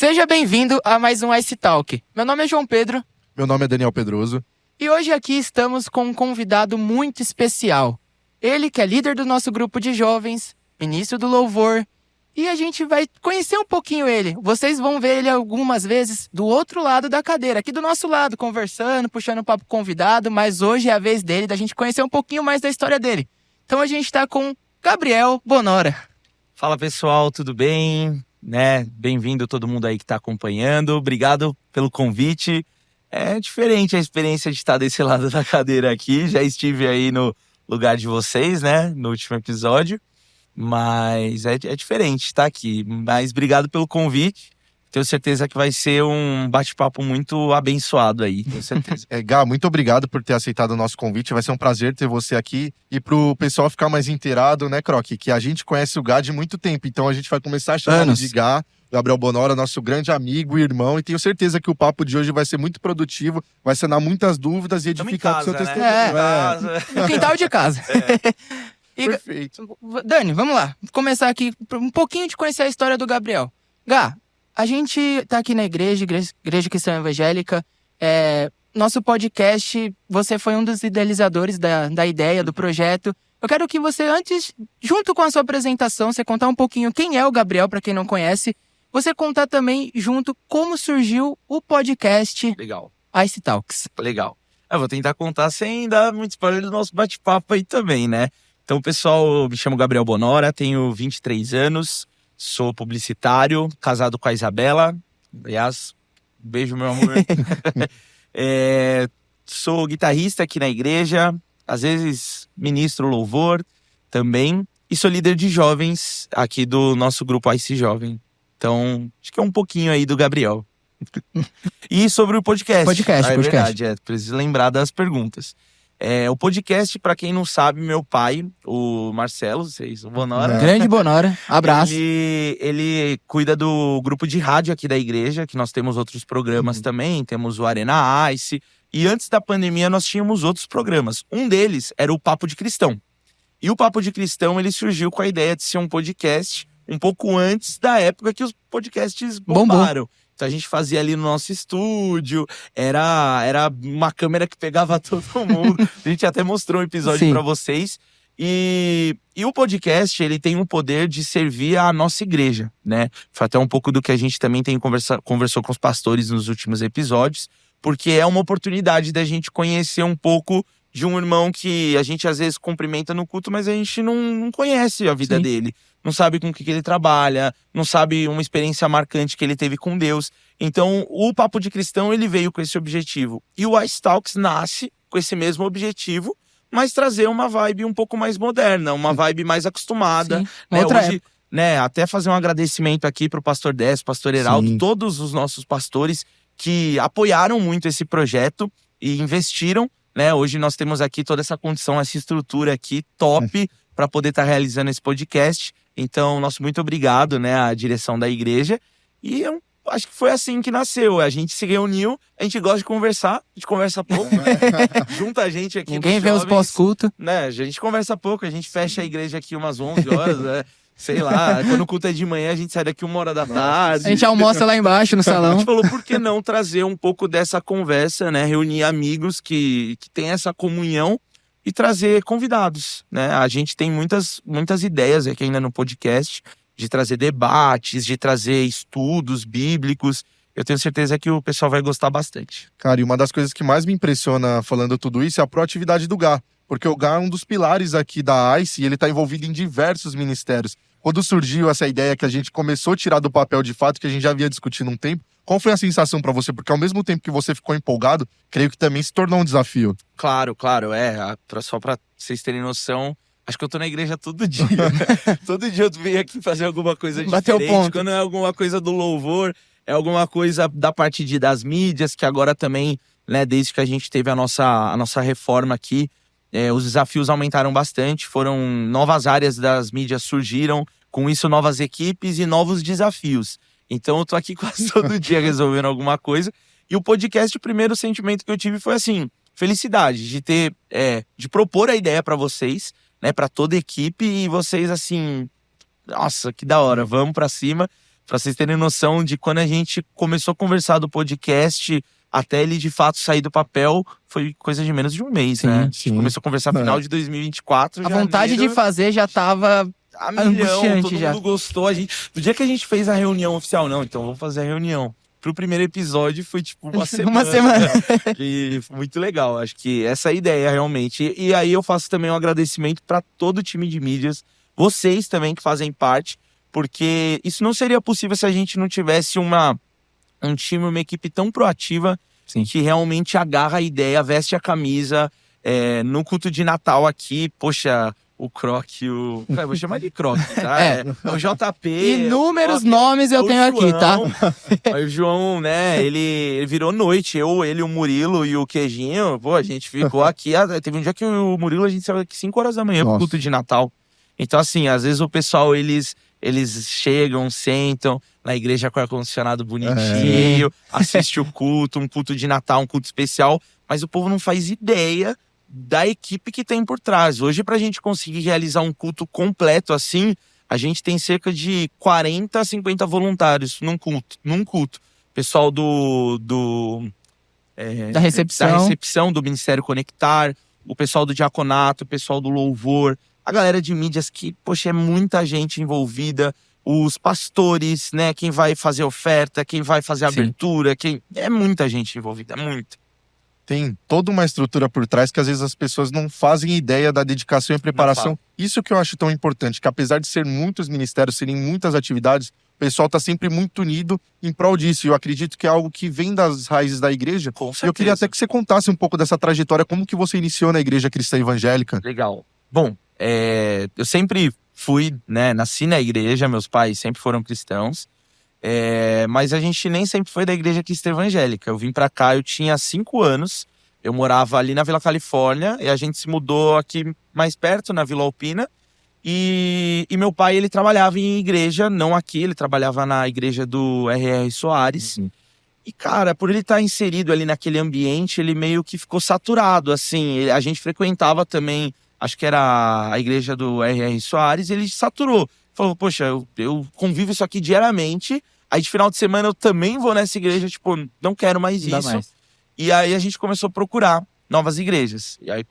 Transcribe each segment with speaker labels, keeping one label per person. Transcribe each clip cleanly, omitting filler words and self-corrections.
Speaker 1: Seja bem-vindo a mais um Ice Talk. Meu nome é João Pedro.
Speaker 2: Meu nome é Daniel Pedroso.
Speaker 1: E hoje aqui estamos com um convidado muito especial. Ele que é líder do nosso grupo de jovens, ministro do louvor. E a gente vai conhecer um pouquinho ele. Vocês vão ver ele algumas vezes do outro lado da cadeira, aqui do nosso lado, conversando, puxando um papo com o convidado. Mas hoje é a vez dele, da gente conhecer um pouquinho mais da história dele. Então a gente está com Gabriel Bonora.
Speaker 3: Fala pessoal, tudo bem? Bem-vindo todo mundo aí que está acompanhando. Obrigado pelo convite. É diferente a experiência de estar desse lado da cadeira aqui. Já estive aí no lugar de vocês, no último episódio. Mas é diferente estar aqui. Mas obrigado pelo convite. Tenho certeza que vai ser um bate-papo muito abençoado aí, tenho certeza.
Speaker 2: Gá, muito obrigado por ter aceitado o nosso convite. Vai ser um prazer ter você aqui. E pro pessoal ficar mais inteirado, Croc, que a gente conhece o Gá de muito tempo. Então a gente vai começar a chamar de Gá. Gabriel Bonora, nosso grande amigo e irmão. E tenho certeza que o papo de hoje vai ser muito produtivo. Vai sanar muitas dúvidas e edificar o seu testemunho.
Speaker 1: No quintal de casa.
Speaker 2: Perfeito.
Speaker 1: Dani, vamos lá. Vou começar aqui um pouquinho de conhecer a história do Gabriel. Gá, a gente tá aqui na igreja Cristã Evangélica. Nosso podcast, você foi um dos idealizadores da ideia, do projeto. Eu quero que você, antes, junto com a sua apresentação, você contar um pouquinho quem é o Gabriel, para quem não conhece. Você contar também, junto, como surgiu o podcast
Speaker 3: Legal.
Speaker 1: Ice Talks.
Speaker 3: Legal. Eu vou tentar contar sem dar muito spoiler do nosso bate-papo aí também, Então, pessoal, eu me chamo Gabriel Bonora, tenho 23 anos, sou publicitário, casado com a Isabela. Aliás, beijo, meu amor. Sou guitarrista aqui na igreja, às vezes ministro louvor também. E sou líder de jovens aqui do nosso grupo Ice Jovem. Então, acho que é um pouquinho aí do Gabriel. E sobre o podcast.
Speaker 1: Podcast.
Speaker 3: Verdade, preciso lembrar das perguntas. O podcast, para quem não sabe, meu pai, o Marcelo, o Bonora.
Speaker 1: Grande Bonora, abraço.
Speaker 3: Ele cuida do grupo de rádio aqui da igreja, que nós temos outros programas também, temos o Arena Ice. E antes da pandemia nós tínhamos outros programas. Um deles era o Papo de Cristão. E o Papo de Cristão, ele surgiu com a ideia de ser um podcast um pouco antes da época que os podcasts bombaram. Então a gente fazia ali no nosso estúdio, era uma câmera que pegava todo mundo. A gente até mostrou um episódio para vocês. E o podcast, ele tem o poder de servir à nossa igreja, Foi até um pouco do que a gente também conversou com os pastores nos últimos episódios, porque é uma oportunidade da gente conhecer um pouco de um irmão que a gente às vezes cumprimenta no culto, mas a gente não conhece a vida dele. Não sabe com o que ele trabalha, não sabe uma experiência marcante que ele teve com Deus. Então, o Papo de Cristão, ele veio com esse objetivo. E o Ice Talks nasce com esse mesmo objetivo, mas trazer uma vibe um pouco mais moderna, uma vibe mais acostumada.
Speaker 1: Hoje,
Speaker 3: até fazer um agradecimento aqui pro pastor Décio, pastor Heraldo, todos os nossos pastores que apoiaram muito esse projeto e investiram. Hoje nós temos aqui toda essa condição, essa estrutura aqui top para poder estar realizando esse podcast. Então, nosso muito obrigado, à direção da igreja. E eu acho que foi assim que nasceu. A gente se reuniu, a gente gosta de conversar, a gente conversa pouco, junta a gente aqui.
Speaker 1: Ninguém vê os pós-culto.
Speaker 3: A gente conversa pouco, a gente fecha a igreja aqui umas 11 horas, Sei lá, quando o culto é de manhã, a gente sai daqui 1h da tarde.
Speaker 1: A gente almoça lá embaixo no salão.
Speaker 3: A gente falou, por que não trazer um pouco dessa conversa, Reunir amigos que têm essa comunhão e trazer convidados, A gente tem muitas ideias aqui ainda no podcast de trazer debates, de trazer estudos bíblicos. Eu tenho certeza que o pessoal vai gostar bastante.
Speaker 2: Cara, e uma das coisas que mais me impressiona falando tudo isso é a proatividade do Gá. Porque o Gá é um dos pilares aqui da ICE e ele está envolvido em diversos ministérios. Quando surgiu essa ideia que a gente começou a tirar do papel de fato, que a gente já havia discutido um tempo, qual foi a sensação para você? Porque ao mesmo tempo que você ficou empolgado, creio que também se tornou um desafio.
Speaker 3: Claro. Só para vocês terem noção, acho que eu tô na igreja todo dia. Todo dia eu venho aqui fazer alguma coisa diferente.
Speaker 1: Bateu o ponto.
Speaker 3: Quando é alguma coisa do louvor, é alguma coisa da parte das mídias, que agora também, desde que a gente teve a nossa reforma aqui, os desafios aumentaram bastante, foram novas áreas das mídias surgiram, com isso novas equipes e novos desafios. Então eu tô aqui quase todo dia resolvendo alguma coisa. E o podcast, o primeiro sentimento que eu tive foi assim, felicidade de ter, de propor a ideia para vocês, para toda a equipe, e vocês assim, nossa, que da hora, vamos para cima. Pra vocês terem noção de quando a gente começou a conversar do podcast até ele de fato sair do papel, foi coisa de menos de um mês,
Speaker 1: Sim,
Speaker 3: né? A gente
Speaker 2: sim.
Speaker 3: começou a conversar no final de 2024.
Speaker 1: A vontade de fazer já tava
Speaker 3: a milhão,
Speaker 1: angustiante
Speaker 3: todo
Speaker 1: já.
Speaker 3: mundo gostou. No dia que a gente fez a reunião oficial, não, então vamos fazer a reunião. Pro primeiro episódio foi tipo uma semana.
Speaker 1: Uma semana.
Speaker 3: E foi muito legal. Acho que essa é a ideia realmente. E aí eu faço também um agradecimento para todo o time de mídias, vocês também que fazem parte, porque isso não seria possível se a gente não tivesse um time, uma equipe tão proativa.
Speaker 1: Sim.
Speaker 3: Que realmente agarra a ideia, veste a camisa. No culto de Natal aqui, poxa, o Croc, eu vou chamar de Croc, tá? O JP.
Speaker 1: Inúmeros nomes eu tenho aqui, tá?
Speaker 3: Aí o João, né, ele virou noite. Ele, o Murilo e o Queijinho, pô, a gente ficou aqui. Teve um dia que o Murilo, a gente saiu aqui 5 horas da manhã pro culto de Natal. Então, assim, às vezes o pessoal, eles chegam, sentam na igreja com ar-condicionado bonitinho, assiste o culto, um culto de Natal, um culto especial, mas o povo não faz ideia da equipe que tem por trás. Hoje, pra gente conseguir realizar um culto completo assim, a gente tem cerca de 40 a 50 voluntários num culto. Pessoal
Speaker 1: Da recepção,
Speaker 3: do Ministério Conectar, o pessoal do diaconato, o pessoal do louvor, a galera de mídias que, poxa, é muita gente envolvida, os pastores, né, quem vai fazer oferta, quem vai fazer abertura, é muita gente envolvida, muita.
Speaker 2: Tem toda uma estrutura por trás que às vezes as pessoas não fazem ideia da dedicação e preparação. Isso que eu acho tão importante, que apesar de ser muitos ministérios, serem muitas atividades, o pessoal tá sempre muito unido em prol disso. E eu acredito que é algo que vem das raízes da igreja.
Speaker 3: Com certeza.
Speaker 2: E eu queria até que você contasse um pouco dessa trajetória, como que você iniciou na Igreja Cristã Evangélica.
Speaker 3: Legal. Bom, eu sempre fui, né, nasci na igreja, meus pais sempre foram cristãos, mas a gente nem sempre foi da Igreja Cristã Evangélica. Eu vim pra cá, eu tinha 5 anos, eu morava ali na Vila Califórnia, e a gente se mudou aqui mais perto, na Vila Alpina, e meu pai, ele trabalhava em igreja, não aqui, ele trabalhava na igreja do R.R. Soares. E, cara, por ele estar inserido ali naquele ambiente, ele meio que ficou saturado, assim. A gente frequentava também, acho que era a igreja do R.R. Soares, e ele saturou. Falou, poxa, eu convivo isso aqui diariamente, aí de final de semana eu também vou nessa igreja, tipo, não quero mais isso. E aí a gente começou a procurar novas igrejas. E aí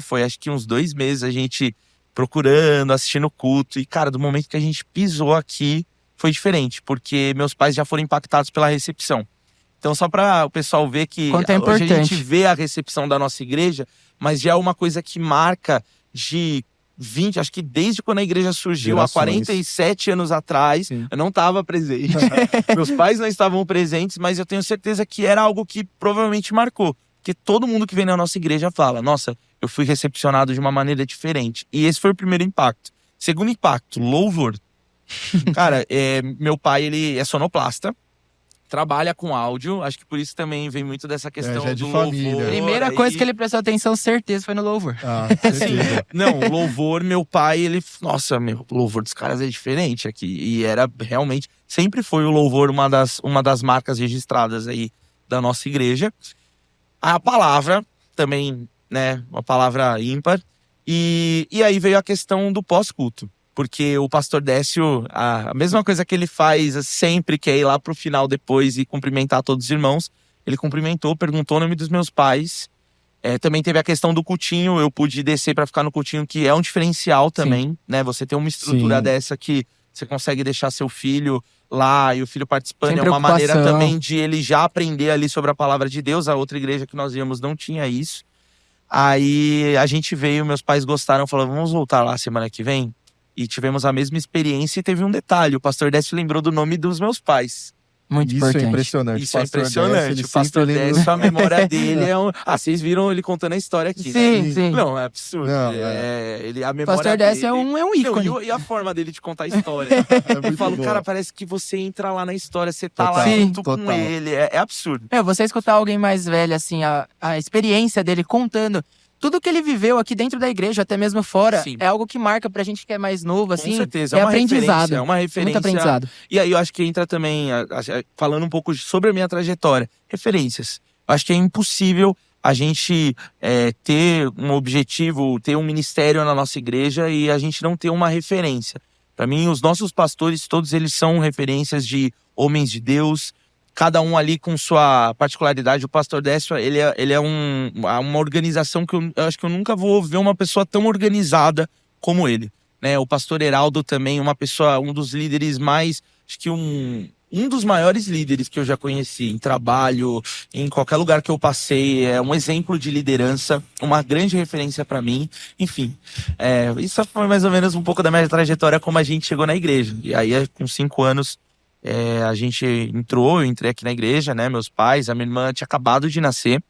Speaker 3: foi acho que uns 2 meses a gente procurando, assistindo o culto. E, cara, do momento que a gente pisou aqui, foi diferente, porque meus pais já foram impactados pela recepção. Então, só para o pessoal ver que hoje a gente vê a recepção da nossa igreja, mas já é uma coisa que marca de 20, acho que desde quando a igreja surgiu, há 47 anos atrás. Sim. Eu não estava presente. Meus pais não estavam presentes, mas eu tenho certeza que era algo que provavelmente marcou. Porque todo mundo que vem na nossa igreja fala, nossa, eu fui recepcionado de uma maneira diferente. E esse foi o primeiro impacto. Segundo impacto, louvor. Cara, meu pai, ele é sonoplasta. Trabalha com áudio, acho que por isso também vem muito dessa questão do louvor.
Speaker 1: Primeira coisa que ele prestou atenção, certeza, foi no louvor.
Speaker 3: Assim, não, louvor, meu pai, ele... Nossa, o louvor dos caras é diferente aqui. E era realmente... Sempre foi o louvor uma das marcas registradas aí da nossa igreja. A palavra também, né, uma palavra ímpar. E aí veio a questão do pós-culto. Porque o pastor Décio, a mesma coisa que ele faz sempre, que é ir lá pro final depois e cumprimentar todos os irmãos, ele cumprimentou, perguntou o nome dos meus pais. Também teve a questão do cultinho, eu pude descer para ficar no cultinho, que é um diferencial também, né? Você tem uma estrutura dessa que você consegue deixar seu filho lá e o filho participando. É uma maneira também de ele já aprender ali sobre a palavra de Deus. A outra igreja que nós íamos não tinha isso. Aí a gente veio, meus pais gostaram, falaram, vamos voltar lá semana que vem? E tivemos a mesma experiência e teve um detalhe. O pastor Décio lembrou do nome dos meus pais.
Speaker 1: Muito importante.
Speaker 2: Isso é impressionante.
Speaker 3: Isso é impressionante. O pastor Décio, a memória dele é um... vocês viram ele contando a história aqui, né?
Speaker 1: Sim.
Speaker 3: Não, é absurdo. A memória
Speaker 1: pastor Décio é um ícone.
Speaker 3: Não, e a forma dele de contar a história. Eu falo, cara, parece que você entra lá na história, você tá lá junto com ele. É absurdo.
Speaker 1: Você escutar alguém mais velho, assim, a experiência dele contando tudo que ele viveu aqui dentro da igreja, até mesmo fora, é algo que marca pra gente que é mais novo, assim.
Speaker 3: Com certeza,
Speaker 1: é aprendizado.
Speaker 3: É uma referência.
Speaker 1: Muito aprendizado.
Speaker 3: E aí eu acho que entra também, falando um pouco sobre a minha trajetória, referências. Eu acho que é impossível a gente ter um objetivo, ter um ministério na nossa igreja e a gente não ter uma referência. Para mim, os nossos pastores, todos eles são referências de homens de Deus, cada um ali com sua particularidade. O pastor Décio, ele é uma organização que eu acho que eu nunca vou ver uma pessoa tão organizada como ele, né? O pastor Heraldo também, um dos líderes mais, acho que um dos maiores líderes que eu já conheci em trabalho, em qualquer lugar que eu passei, é um exemplo de liderança, uma grande referência para mim. Enfim, isso foi mais ou menos um pouco da minha trajetória, como a gente chegou na igreja. E aí, com 5 anos, a gente eu entrei aqui na igreja, né? Meus pais, a minha irmã tinha acabado de nascer.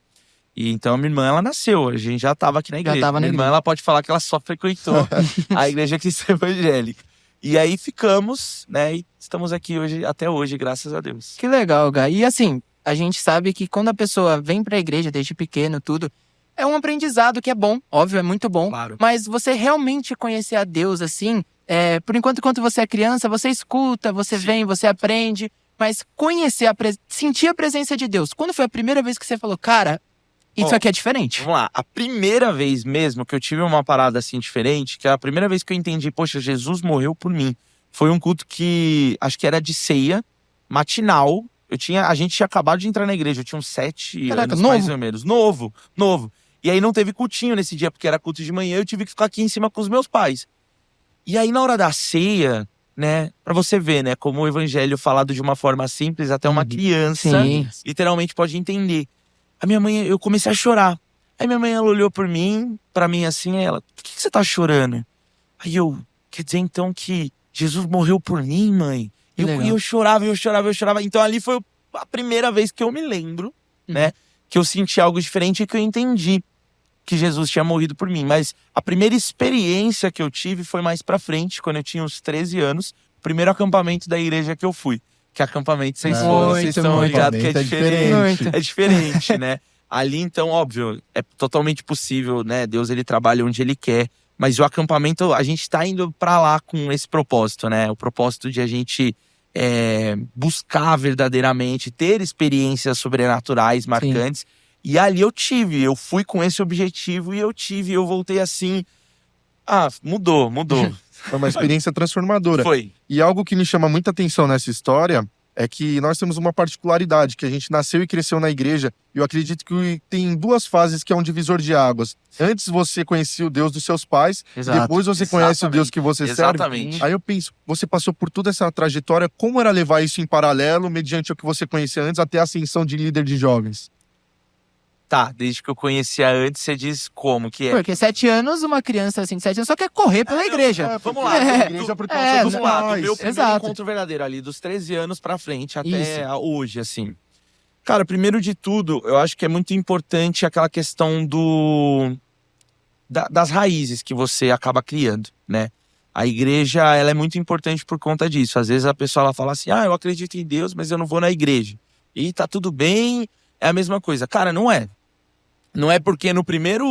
Speaker 3: E então a minha irmã, ela nasceu, a gente já estava aqui na igreja. Minha irmã, ela pode falar que ela só frequentou a igreja cristã evangélica. E aí ficamos, né, e estamos aqui hoje, até hoje, graças a Deus.
Speaker 1: Que legal, Gá. E assim, a gente sabe que quando a pessoa vem pra igreja desde pequeno, tudo, é um aprendizado que é bom, óbvio, é muito bom.
Speaker 3: Claro.
Speaker 1: Mas você realmente conhecer a Deus, assim, por enquanto você é criança, você escuta, você vem, você aprende. Mas sentir a presença de Deus. Quando foi a primeira vez que você falou, cara, isso aqui é diferente?
Speaker 3: Vamos lá, a primeira vez mesmo que eu tive uma parada assim diferente, que é a primeira vez que eu entendi, poxa, Jesus morreu por mim. Foi um culto que, acho que era de ceia, matinal. A gente tinha acabado de entrar na igreja, eu tinha uns 7 anos,
Speaker 1: novo.
Speaker 3: mais ou menos. Novo. E aí não teve cultinho nesse dia, porque era culto de manhã, eu tive que ficar aqui em cima com os meus pais. E aí na hora da ceia, né, pra você ver, né, como o evangelho falado de uma forma simples, até uma criança, literalmente pode entender. A minha mãe, eu comecei a chorar. Aí minha mãe, ela olhou pra mim assim, ela, por que você tá chorando? Aí eu, quer dizer então que Jesus morreu por mim, mãe? E eu chorava. Então ali foi a primeira vez que eu me lembro, né, que eu senti algo diferente e que eu entendi que Jesus tinha morrido por mim. Mas a primeira experiência que eu tive foi mais pra frente, quando eu tinha uns 13 anos, o primeiro acampamento da igreja que eu fui. Que acampamento vocês estão ligados que é diferente. É diferente, né? Ali, então, óbvio, é totalmente possível, né? Deus, ele trabalha onde ele quer. Mas o acampamento, a gente tá indo pra lá com esse propósito, né? O propósito de a gente buscar verdadeiramente, ter experiências sobrenaturais marcantes. Sim. E ali eu fui com esse objetivo e eu voltei assim... mudou.
Speaker 2: Foi uma experiência transformadora.
Speaker 3: Foi.
Speaker 2: E algo que me chama muita atenção nessa história é que nós temos uma particularidade, que a gente nasceu e cresceu na igreja. E eu acredito que tem 2 fases que é um divisor de águas. Antes você conhecia o Deus dos seus pais, depois você conhece o Deus que você serve. Aí eu penso, você passou por toda essa trajetória, como era levar isso em paralelo, mediante o que você conhecia antes, até a ascensão de líder de jovens?
Speaker 3: Tá, desde que eu conhecia antes, você diz como que é?
Speaker 1: Porque 7 anos, uma criança assim de 7 anos só quer correr pela igreja.
Speaker 3: Vamos lá,
Speaker 1: vamos
Speaker 3: lá, do meu primeiro encontro verdadeiro ali, dos 13 anos pra frente até hoje, assim. Cara, primeiro de tudo, eu acho que é muito importante aquela questão das raízes que você acaba criando, né? A igreja, ela é muito importante por conta disso. Às vezes a pessoa ela fala assim, eu acredito em Deus, mas eu não vou na igreja. E tá tudo bem, é a mesma coisa. Cara, não é. Não é porque no primeira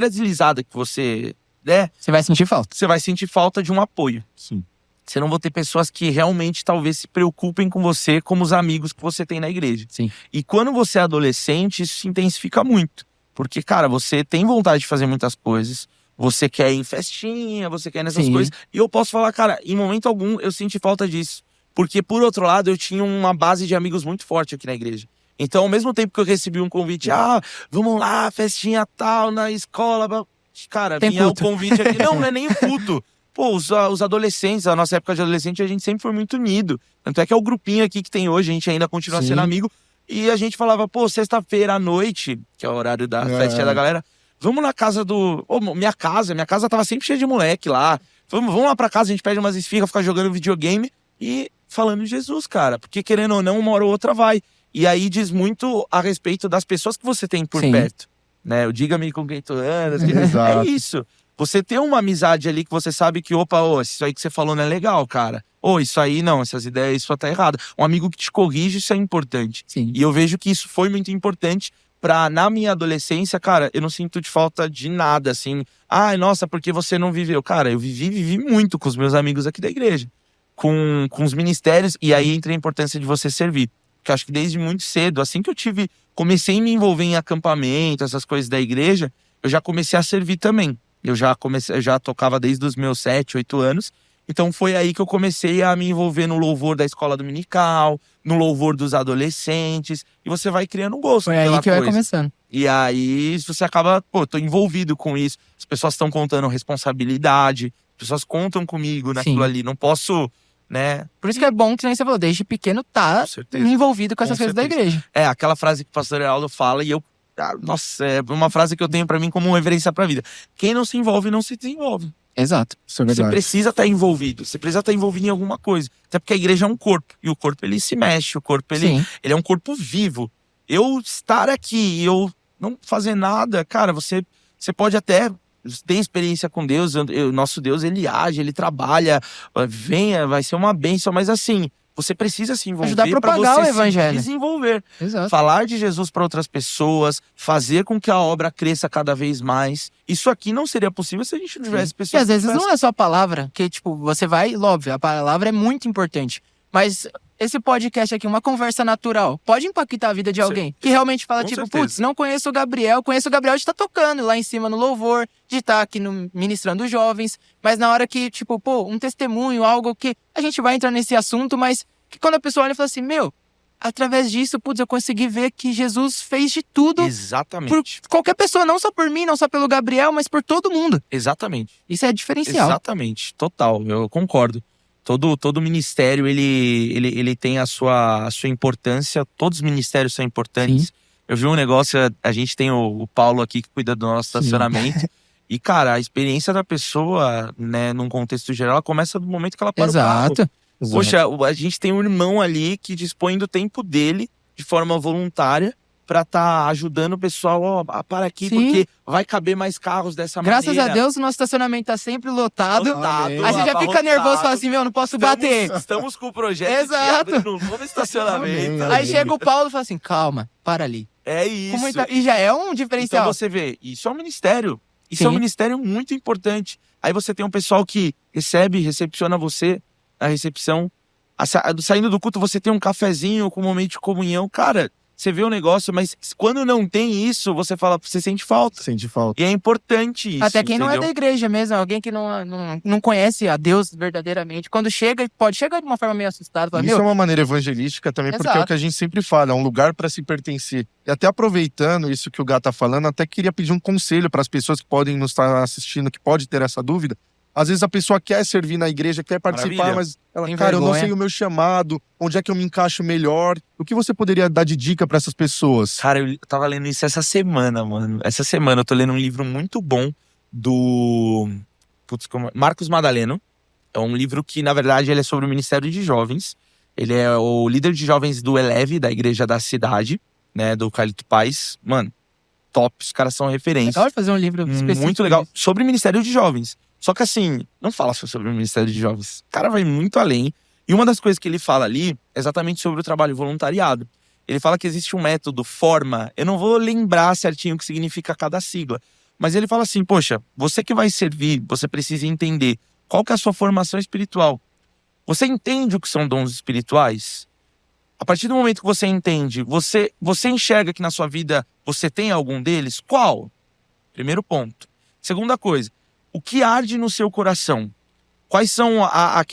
Speaker 3: deslizada que você der...
Speaker 1: Você vai sentir falta.
Speaker 3: Você vai sentir falta de um apoio.
Speaker 2: Sim.
Speaker 3: Você não vai ter pessoas que realmente talvez se preocupem com você como os amigos que você tem na igreja.
Speaker 1: Sim.
Speaker 3: E quando você é adolescente, isso se intensifica muito. Porque, cara, você tem vontade de fazer muitas coisas. Você quer ir em festinha, você quer ir nessas coisas. E eu posso falar, cara, em momento algum eu senti falta disso. Porque, por outro lado, eu tinha uma base de amigos muito forte aqui na igreja. Então, ao mesmo tempo que eu recebi um convite, vamos lá, festinha tal, na escola. Cara, vinha o convite aqui. Não é nem o culto. Pô, os adolescentes, a nossa época de adolescente, a gente sempre foi muito unido. Tanto é que é o grupinho aqui que tem hoje, a gente ainda continua sendo amigo. E a gente falava, pô, sexta-feira à noite, que é o horário da festinha da galera, vamos na casa do... minha casa tava sempre cheia de moleque lá. Vamos lá pra casa, a gente pede umas esfirras, fica jogando videogame e falando de Jesus, cara. Porque querendo ou não, uma hora ou outra vai. E aí diz muito a respeito das pessoas que você tem por perto. Né? Diga-me com quem tu andas. É isso. Você tem uma amizade ali que você sabe que, isso aí que você falou não é legal, cara. Isso aí não, essas ideias, isso tá errado. Um amigo que te corrige, isso é importante.
Speaker 1: Sim.
Speaker 3: E eu vejo que isso foi muito importante na minha adolescência, cara, eu não sinto de falta de nada, assim. Nossa, porque você não viveu? Cara, eu vivi muito com os meus amigos aqui da igreja. Com os ministérios, e aí entra a importância de você servir. Porque eu acho que desde muito cedo, assim que comecei a me envolver em acampamento, essas coisas da igreja, eu já comecei a servir também. Eu já tocava desde os meus 7, 8 anos. Então foi aí que eu comecei a me envolver no louvor da escola dominical, no louvor dos adolescentes. E você vai criando um gosto
Speaker 1: Foi
Speaker 3: pela
Speaker 1: aí que vai
Speaker 3: coisa.
Speaker 1: começando.
Speaker 3: E aí você acaba, tô envolvido com isso. As pessoas estão contando responsabilidade, as pessoas contam comigo naquilo
Speaker 1: Sim.
Speaker 3: ali. Não posso, né?
Speaker 1: Por isso que é bom que nem você falou, desde pequeno tá
Speaker 3: Com certeza.
Speaker 1: envolvido com essas
Speaker 3: Com
Speaker 1: coisas da
Speaker 3: certeza.
Speaker 1: igreja.
Speaker 3: É, aquela frase que o pastor Heraldo fala e eu... nossa, é uma frase que eu tenho pra mim como referência pra vida. Quem não se envolve, não se desenvolve.
Speaker 1: Exato.
Speaker 2: Isso é
Speaker 3: Você
Speaker 2: verdade.
Speaker 3: precisa estar envolvido. Você precisa estar envolvido em alguma coisa. Até porque a igreja é um corpo. E o corpo, ele se mexe. O corpo,
Speaker 1: Sim.
Speaker 3: ele é um corpo vivo. Eu estar aqui e eu não fazer nada, cara, você pode até ter experiência com Deus. Nosso Deus, ele age, ele trabalha. Venha, vai ser uma bênção. Mas assim, você precisa se envolver
Speaker 1: Ajudar a
Speaker 3: para
Speaker 1: propagar
Speaker 3: você
Speaker 1: o evangelho.
Speaker 3: se desenvolver.
Speaker 1: Exato.
Speaker 3: Falar de Jesus para outras pessoas, fazer com que a obra cresça cada vez mais. Isso aqui não seria possível se a gente não tivesse
Speaker 1: E
Speaker 3: pessoas
Speaker 1: às vezes
Speaker 3: que
Speaker 1: não é só a palavra, que tipo, você vai, óbvio, a palavra é muito importante. Mas esse podcast aqui, uma conversa natural, pode impactar a vida de alguém. Que realmente fala,
Speaker 3: Com
Speaker 1: tipo,
Speaker 3: certeza.
Speaker 1: putz, não conheço o Gabriel, conheço o Gabriel de estar tocando lá em cima no louvor, de estar aqui ministrando jovens. Mas na hora que, tipo, pô, um testemunho, algo que a gente vai entrar nesse assunto, mas que quando a pessoa olha e fala assim, meu, através disso, putz, eu consegui ver que Jesus fez de tudo
Speaker 3: Exatamente.
Speaker 1: por qualquer pessoa, não só por mim, não só pelo Gabriel, mas por todo mundo.
Speaker 3: Exatamente.
Speaker 1: Isso é diferencial.
Speaker 3: Exatamente. Total, eu concordo. Todo ministério, ele tem a sua importância. Todos os ministérios são importantes.
Speaker 1: Sim.
Speaker 3: Eu vi um negócio, a gente tem o Paulo aqui que cuida do nosso
Speaker 1: Sim.
Speaker 3: estacionamento. E, cara, a experiência da pessoa, né, num contexto geral, ela começa do momento que ela para o carro.
Speaker 1: Exato.
Speaker 3: Poxa, a gente tem um irmão ali que dispõe do tempo dele, de forma voluntária, pra tá ajudando o pessoal a parar aqui,
Speaker 1: Sim.
Speaker 3: porque vai caber mais carros dessa
Speaker 1: Graças
Speaker 3: maneira.
Speaker 1: a Deus, o nosso estacionamento tá sempre lotado.
Speaker 3: Lotado,
Speaker 1: Aí você já fica
Speaker 3: abarrotado.
Speaker 1: nervoso e fala assim, meu, não posso bater.
Speaker 3: Estamos com o projeto
Speaker 1: Exato.
Speaker 3: de abrir um novo estacionamento.
Speaker 2: Amém,
Speaker 1: Aí chega o Paulo e fala assim, calma, para ali.
Speaker 3: É isso.
Speaker 1: E já é um diferencial.
Speaker 3: Então você vê, isso é um ministério. Isso
Speaker 1: Sim.
Speaker 3: é um ministério muito importante. Aí você tem um pessoal que recepciona você na recepção. Saindo do culto, você tem um cafezinho com um momento de comunhão. Cara, você vê o negócio, mas quando não tem isso, você fala, você sente falta.
Speaker 2: Sente falta.
Speaker 3: E é importante isso.
Speaker 1: Até quem não é
Speaker 3: entendeu?
Speaker 1: da igreja mesmo, alguém que não conhece a Deus verdadeiramente. Quando chega, pode chegar de uma forma meio assustada. Fala,
Speaker 2: Isso
Speaker 1: meu,
Speaker 2: é uma maneira evangelística também, porque é o
Speaker 1: Exato.
Speaker 2: que a gente sempre fala, é um lugar para se pertencer. E até aproveitando isso que o Gá tá falando, até queria pedir um conselho para as pessoas que podem nos estar assistindo, que pode ter essa dúvida. Às vezes a pessoa quer servir na igreja, quer participar,
Speaker 3: Maravilha.
Speaker 2: mas ela,
Speaker 1: Tem
Speaker 2: cara, eu não
Speaker 1: vergonha.
Speaker 2: sei o meu chamado, onde é que eu me encaixo melhor. O que você poderia dar de dica para essas pessoas?
Speaker 3: Cara, eu tava lendo isso essa semana, mano. Essa semana eu tô lendo um livro muito bom do Marcos Madaleno. É um livro que, na verdade, ele é sobre o Ministério de Jovens. Ele é o líder de jovens do Eleve, da igreja da cidade, né, do Carlito Paz. Mano, top, os caras são referência.
Speaker 1: legal de fazer um livro específico.
Speaker 3: Muito legal. Sobre o Ministério de Jovens. Só que assim, não fala só sobre o Ministério de Jovens. O cara vai muito além. E uma das coisas que ele fala ali é exatamente sobre o trabalho voluntariado. Ele fala que existe um método, forma. Eu não vou lembrar certinho o que significa cada sigla. Mas ele fala assim, poxa, você que vai servir, você precisa entender qual que é a sua formação espiritual. Você entende o que são dons espirituais? A partir do momento que você entende, você enxerga que na sua vida você tem algum deles? Qual? Primeiro ponto. Segunda coisa, o que arde no seu coração? Quais são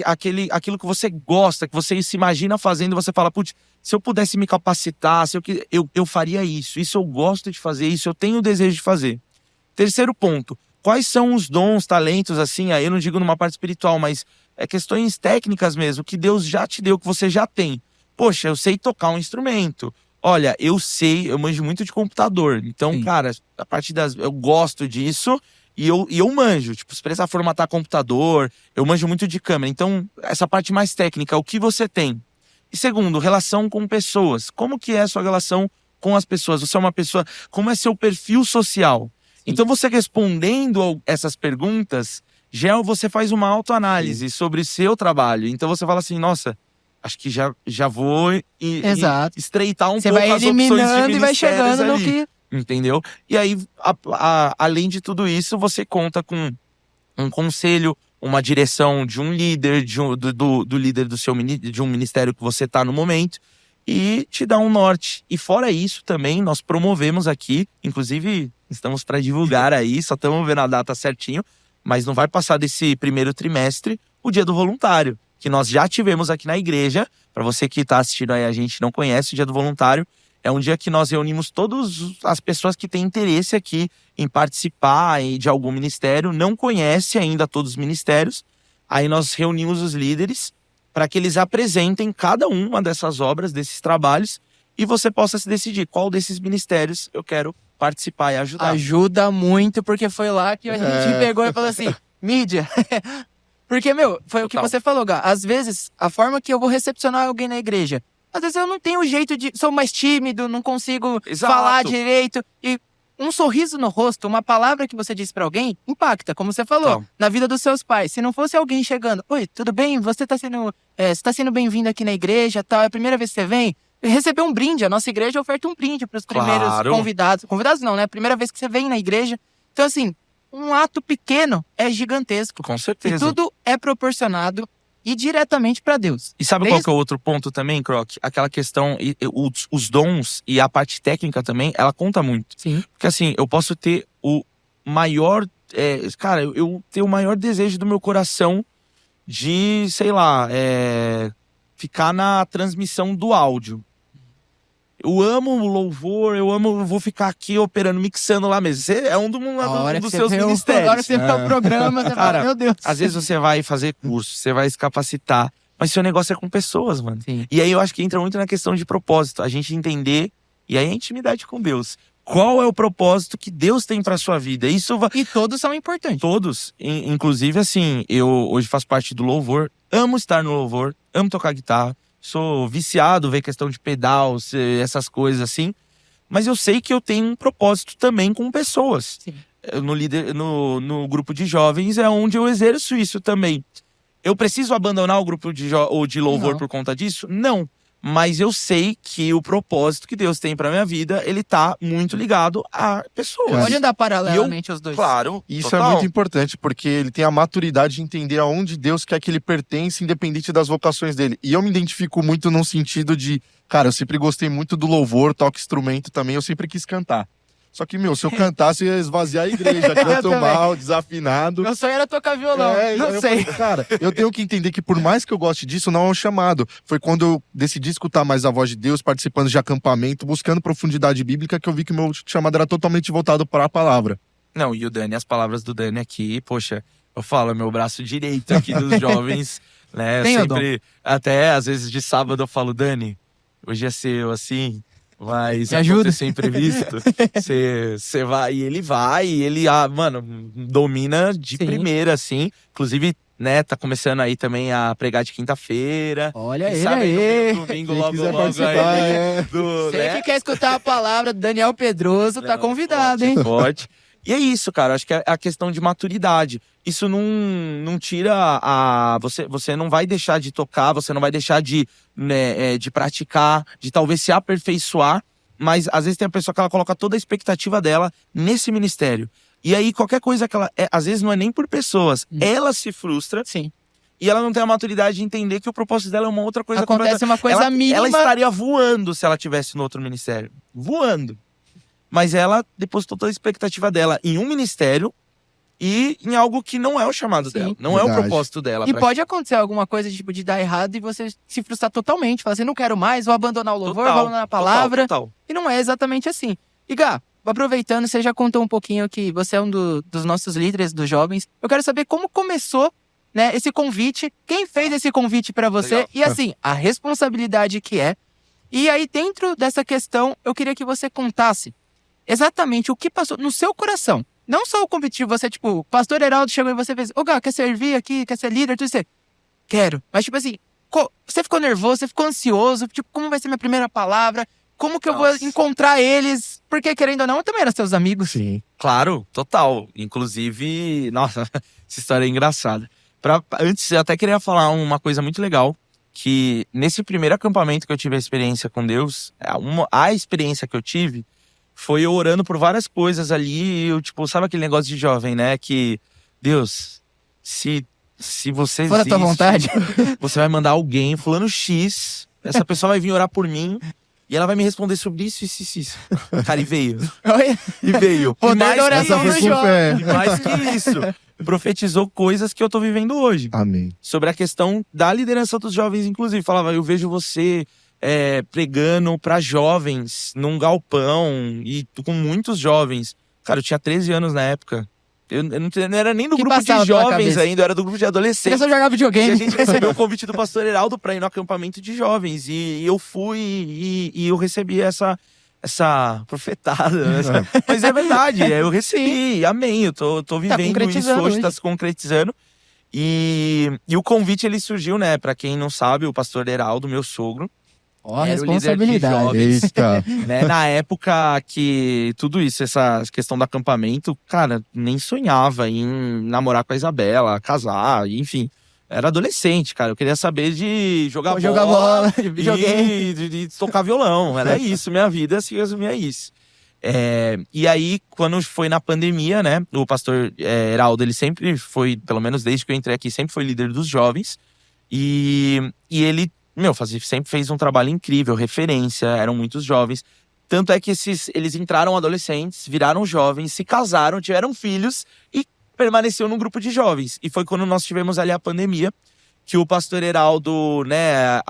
Speaker 3: aquilo que você gosta, que você se imagina fazendo, você fala, putz, se eu pudesse me capacitar, eu faria isso eu gosto de fazer, isso eu tenho o desejo de fazer. Terceiro ponto, quais são os dons, talentos, assim, aí eu não digo numa parte espiritual, mas questões técnicas mesmo, que Deus já te deu, que você já tem. Poxa, eu sei tocar um instrumento. Olha, eu manjo muito de computador. Então,
Speaker 1: Sim.
Speaker 3: cara, eu gosto disso. E eu manjo, tipo, se precisar formatar computador, eu manjo muito de câmera. Então, essa parte mais técnica, o que você tem? E segundo, relação com pessoas. Como que é a sua relação com as pessoas? Você é uma pessoa, como é seu perfil social? Então, você respondendo essas perguntas, você faz uma autoanálise sobre seu trabalho. Então, você fala assim, nossa, acho que já vou
Speaker 1: Exato.
Speaker 3: estreitar
Speaker 1: Você
Speaker 3: pouco
Speaker 1: vai
Speaker 3: as opções de
Speaker 1: eliminando e vai
Speaker 3: ministérios
Speaker 1: chegando no
Speaker 3: ali.
Speaker 1: que...
Speaker 3: Entendeu? E aí, além de tudo isso, você conta com um conselho, uma direção de um líder, do líder de um ministério que você está no momento, e te dá um norte. E fora isso também, nós promovemos aqui, inclusive estamos para divulgar aí, só estamos vendo a data certinho, mas não vai passar desse primeiro trimestre, o Dia do Voluntário, que nós já tivemos aqui na igreja. Para você que está assistindo aí, a gente não conhece o Dia do Voluntário. É um dia que nós reunimos todas as pessoas que têm interesse aqui em participar de algum ministério, não conhece ainda todos os ministérios. Aí nós reunimos os líderes para que eles apresentem cada uma dessas obras, desses trabalhos, e você possa se decidir qual desses ministérios eu quero participar e ajudar.
Speaker 1: Ajuda muito, porque foi lá que a gente pegou e falou assim, mídia. Porque, foi o que você falou, Gá. Às vezes, a forma que eu vou recepcionar alguém na igreja, às vezes eu não tenho jeito de... Sou mais tímido, não consigo falar direito. E um sorriso no rosto, uma palavra que você diz pra alguém, impacta, como você falou, na vida dos seus pais. Se não fosse alguém chegando, oi, tudo bem? Você tá sendo bem-vindo aqui na igreja, tal, é a primeira vez que você vem? Receber um brinde, a nossa igreja oferta um brinde pros primeiros convidados. Convidados não, né? Primeira vez que você vem na igreja. Então, assim, um ato pequeno é gigantesco.
Speaker 3: Com certeza.
Speaker 1: E tudo é proporcionado e diretamente para Deus.
Speaker 3: E sabe qual que é o outro ponto também, Croc? Aquela questão, os dons e a parte técnica também, ela conta muito.
Speaker 1: Sim.
Speaker 3: Porque assim, eu posso ter o maior... eu tenho o maior desejo do meu coração de, sei lá, ficar na transmissão do áudio. Eu amo o louvor, vou ficar aqui operando, mixando lá mesmo. Você é um dos seus ministérios.
Speaker 1: Agora você vê o programa, você fala, meu Deus.
Speaker 3: Às vezes você vai fazer curso, você vai se capacitar, mas seu negócio é com pessoas, mano.
Speaker 1: Sim.
Speaker 3: E aí eu acho que entra muito na questão de propósito, a gente entender, e aí a intimidade com Deus. Qual é o propósito que Deus tem pra sua vida?
Speaker 1: E todos são importantes.
Speaker 3: Todos. Inclusive, assim, eu hoje faço parte do louvor, amo estar no louvor, amo tocar guitarra. Sou viciado, ver questão de pedal, essas coisas assim. Mas eu sei que eu tenho um propósito também com pessoas.
Speaker 1: Sim.
Speaker 3: No grupo de jovens é onde eu exerço isso também. Eu preciso abandonar o grupo de louvor por conta disso? Não. Mas eu sei que o propósito que Deus tem pra minha vida, ele tá muito ligado a pessoas.
Speaker 1: Pode andar paralelamente os dois.
Speaker 3: Claro.
Speaker 2: Isso
Speaker 3: total.
Speaker 2: é muito importante, porque ele tem a maturidade de entender aonde Deus quer que ele pertence, independente das vocações dele. E eu me identifico muito num sentido de, cara, eu sempre gostei muito do louvor, toco instrumento também, eu sempre quis cantar. Só que, se eu cantasse, ia esvaziar a igreja. Canto mal, desafinado.
Speaker 1: Meu sonho era tocar violão. Não sei.
Speaker 2: Cara, eu tenho que entender que por mais que eu goste disso, não é um chamado. Foi quando eu decidi escutar mais a voz de Deus, participando de acampamento, buscando profundidade bíblica, que eu vi que o meu chamado era totalmente voltado para a palavra.
Speaker 3: Não, e o Dani, as palavras do Dani aqui, poxa, eu falo, é meu braço direito aqui dos jovens, né?
Speaker 1: Tem
Speaker 3: sempre, até às vezes de sábado eu falo, Dani, hoje é seu, assim... Mas
Speaker 1: me ajuda.
Speaker 3: Acontecer imprevisto, você vai, e ele vai, e ele, mano, domina de primeira, assim. Inclusive, né, tá começando aí também a pregar de quinta-feira.
Speaker 1: Olha ele aí.
Speaker 3: Domingo,
Speaker 2: Quem
Speaker 3: logo
Speaker 2: quiser
Speaker 3: aí.
Speaker 2: participar,
Speaker 1: Você que quer escutar a palavra do Daniel Pedroso, tá convidado, hein?
Speaker 3: Forte. E é isso, cara, acho que é a questão de maturidade. Isso não tira você não vai deixar de tocar, você não vai deixar de praticar, de talvez se aperfeiçoar, mas às vezes tem a pessoa que ela coloca toda a expectativa dela nesse ministério. E aí qualquer coisa que ela... às vezes não é nem por pessoas, ela se frustra.
Speaker 1: Sim.
Speaker 3: E ela não tem a maturidade de entender que o propósito dela é uma outra coisa.
Speaker 1: Acontece uma coisa mínima.
Speaker 3: Ela estaria voando se ela tivesse no outro ministério. Voando. Mas ela depositou toda a expectativa dela em um ministério e em algo que não é o chamado dela. Não é o propósito dela.
Speaker 1: E pode acontecer alguma coisa tipo de dar errado e você se frustrar totalmente. Falar assim, não quero mais, vou abandonar o louvor, vou abandonar a palavra.
Speaker 3: Total.
Speaker 1: E não é exatamente assim. E Gá, aproveitando, você já contou um pouquinho que você é um dos nossos líderes dos jovens. Eu quero saber como começou, né, esse convite. Quem fez esse convite pra você?
Speaker 3: Legal.
Speaker 1: E assim, a responsabilidade que é. E aí, dentro dessa questão, eu queria que você contasse exatamente o que passou no seu coração. Não só o convite, você, tipo, o pastor Heraldo chegou e você fez, ô Gá, quer servir aqui, quer ser líder, tudo isso. Quero. Mas, tipo assim, você ficou nervoso, você ficou ansioso, tipo, como vai ser minha primeira palavra? Como que eu vou encontrar eles? Porque, querendo ou não, eu também eram seus amigos.
Speaker 2: Sim.
Speaker 3: Claro, total. Inclusive, nossa, essa história é engraçada. Antes, eu até queria falar uma coisa muito legal, que nesse primeiro acampamento que eu tive a experiência com Deus, a experiência que eu tive, foi eu orando por várias coisas ali, eu, tipo, sabe aquele negócio de jovem, né? Que, Deus, se você
Speaker 1: For da tua vontade.
Speaker 3: você vai mandar alguém, fulano X, essa pessoa vai vir orar por mim, E ela vai me responder sobre isso. Cara, e veio.
Speaker 1: Olha,
Speaker 3: E veio.
Speaker 1: Poder
Speaker 3: E mais
Speaker 1: da
Speaker 3: que
Speaker 1: oração
Speaker 2: Essa
Speaker 1: do
Speaker 2: foi com
Speaker 1: Jó.
Speaker 2: fé.
Speaker 3: E mais que isso, profetizou coisas que eu tô vivendo hoje.
Speaker 2: Amém.
Speaker 3: Sobre a questão da liderança dos jovens, inclusive. Falava, eu vejo você pregando pra jovens num galpão e com muitos jovens. Cara, eu tinha 13 anos na época. Eu não era nem do
Speaker 1: Que
Speaker 3: grupo
Speaker 1: passava
Speaker 3: de
Speaker 1: pela
Speaker 3: jovens
Speaker 1: cabeça?
Speaker 3: ainda, eu era do grupo de
Speaker 1: Queria
Speaker 3: adolescentes.
Speaker 1: só jogar
Speaker 3: E a
Speaker 1: videogame.
Speaker 3: gente recebeu o convite do pastor Heraldo pra ir no acampamento de jovens. E eu fui e eu recebi essa profetada. Mas é verdade, eu recebi, amém. Eu tô vivendo isso
Speaker 1: concretizando
Speaker 3: hoje,
Speaker 1: hoje.
Speaker 3: tá se concretizando. E o convite, ele surgiu, né? Pra quem não sabe, o pastor Heraldo, meu sogro,
Speaker 1: Ó,
Speaker 3: era o líder de
Speaker 1: responsabilidade.
Speaker 3: jovens.
Speaker 2: Eita.
Speaker 3: né? Na época que tudo isso, essa questão do acampamento, cara, nem sonhava em namorar com a Isabela, casar, enfim. Era adolescente, cara. Eu queria saber de jogar bola.
Speaker 1: Jogar bola, de videogame.
Speaker 3: E de tocar violão. Era isso, minha vida se resumia a isso. E aí, quando foi na pandemia, né? O pastor Heraldo, ele sempre foi, pelo menos desde que eu entrei aqui, sempre foi líder dos jovens. E ele, sempre fez um trabalho incrível, referência, eram muitos jovens. Tanto é que eles entraram adolescentes, viraram jovens, se casaram, tiveram filhos e permaneceu num grupo de jovens. E foi quando nós tivemos ali a pandemia, que o pastor Heraldo, né,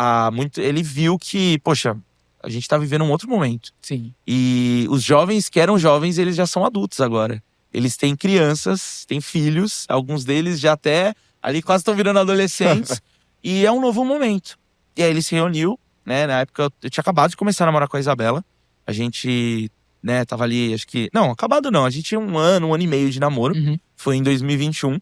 Speaker 3: ele viu que, poxa, a gente tá vivendo um outro momento.
Speaker 1: Sim.
Speaker 3: E os jovens que eram jovens, eles já são adultos agora. Eles têm crianças, têm filhos, alguns deles já até ali quase estão virando adolescentes. E é um novo momento. E aí ele se reuniu, né? Na época eu tinha acabado de começar a namorar com a Isabela. A gente, né, tava ali, acho que... Não, acabado não. A gente tinha um ano e meio de namoro.
Speaker 1: Uhum.
Speaker 3: Foi em 2021.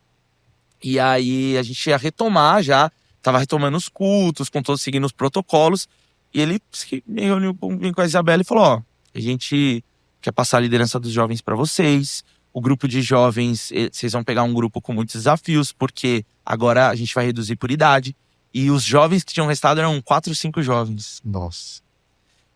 Speaker 3: E aí a gente ia retomar já. Tava retomando os cultos, com todos seguindo os protocolos. E ele me reuniu com a Isabela e falou, ó, a gente quer passar a liderança dos jovens pra vocês. O grupo de jovens, vocês vão pegar um grupo com muitos desafios, porque agora a gente vai reduzir por idade. E os jovens que tinham restado eram 4 ou 5 jovens.
Speaker 2: Nossa.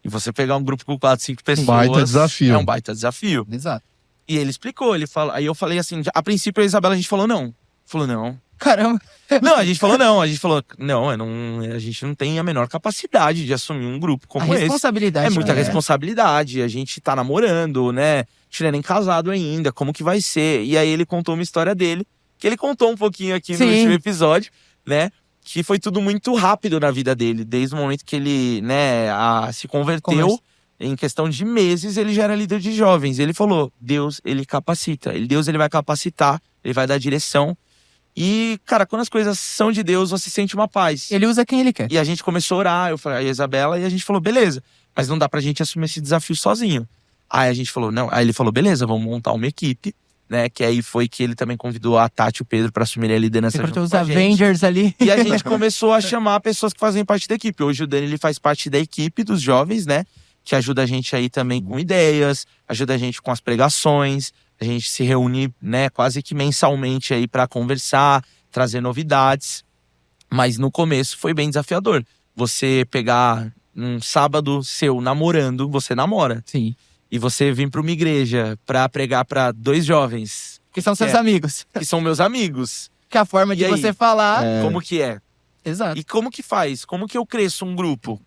Speaker 3: E você pegar um grupo com 4, 5 pessoas...
Speaker 2: Baita desafio.
Speaker 3: É um baita desafio.
Speaker 1: Exato.
Speaker 3: E ele explicou, aí eu falei assim, a princípio a Isabela, a gente falou não. Falou não.
Speaker 1: Caramba.
Speaker 3: Não, a gente falou não. A gente falou, não, a gente não tem a menor capacidade de assumir um grupo como
Speaker 1: A
Speaker 3: esse.
Speaker 1: responsabilidade.
Speaker 3: É muita
Speaker 1: né?
Speaker 3: responsabilidade, a gente tá namorando, né? A gente não é nem casado ainda, como que vai ser? E aí ele contou uma história dele, que ele contou um pouquinho aqui no
Speaker 1: Sim.
Speaker 3: último episódio, né? Que foi tudo muito rápido na vida dele, desde o momento que ele, né, se converteu. Em questão de meses, ele já era líder de jovens. Ele falou, Deus, ele capacita. Deus, ele vai capacitar, ele vai dar direção. E, cara, quando as coisas são de Deus, você sente uma paz.
Speaker 1: Ele usa quem ele quer.
Speaker 3: E a gente começou a orar, eu falei, a Isabela, e a gente falou, beleza, mas não dá pra gente assumir esse desafio sozinho. Aí a gente falou, não. Aí ele falou, beleza, vamos montar uma equipe, né? Que aí foi que ele também convidou a Tati e o Pedro pra assumir a liderança junto
Speaker 1: Os
Speaker 3: com a gente.
Speaker 1: Avengers ali.
Speaker 3: E a gente começou a chamar pessoas que fazem parte da equipe. Hoje o Dani, ele faz parte da equipe dos jovens, né? Que ajuda a gente aí também com ideias, ajuda a gente com as pregações. A gente se reúne, né, quase que mensalmente aí pra conversar, trazer novidades. Mas no começo foi bem desafiador. Você pegar um sábado seu namorando, você namora.
Speaker 1: Sim.
Speaker 3: E você vir pra uma igreja pra pregar pra 2 jovens,
Speaker 1: Que são seus
Speaker 3: É.
Speaker 1: amigos.
Speaker 3: que são meus amigos.
Speaker 1: Que a forma de
Speaker 3: E aí?
Speaker 1: você falar.
Speaker 3: Como que é?
Speaker 1: Exato.
Speaker 3: E como que faz? Como que eu cresço um grupo?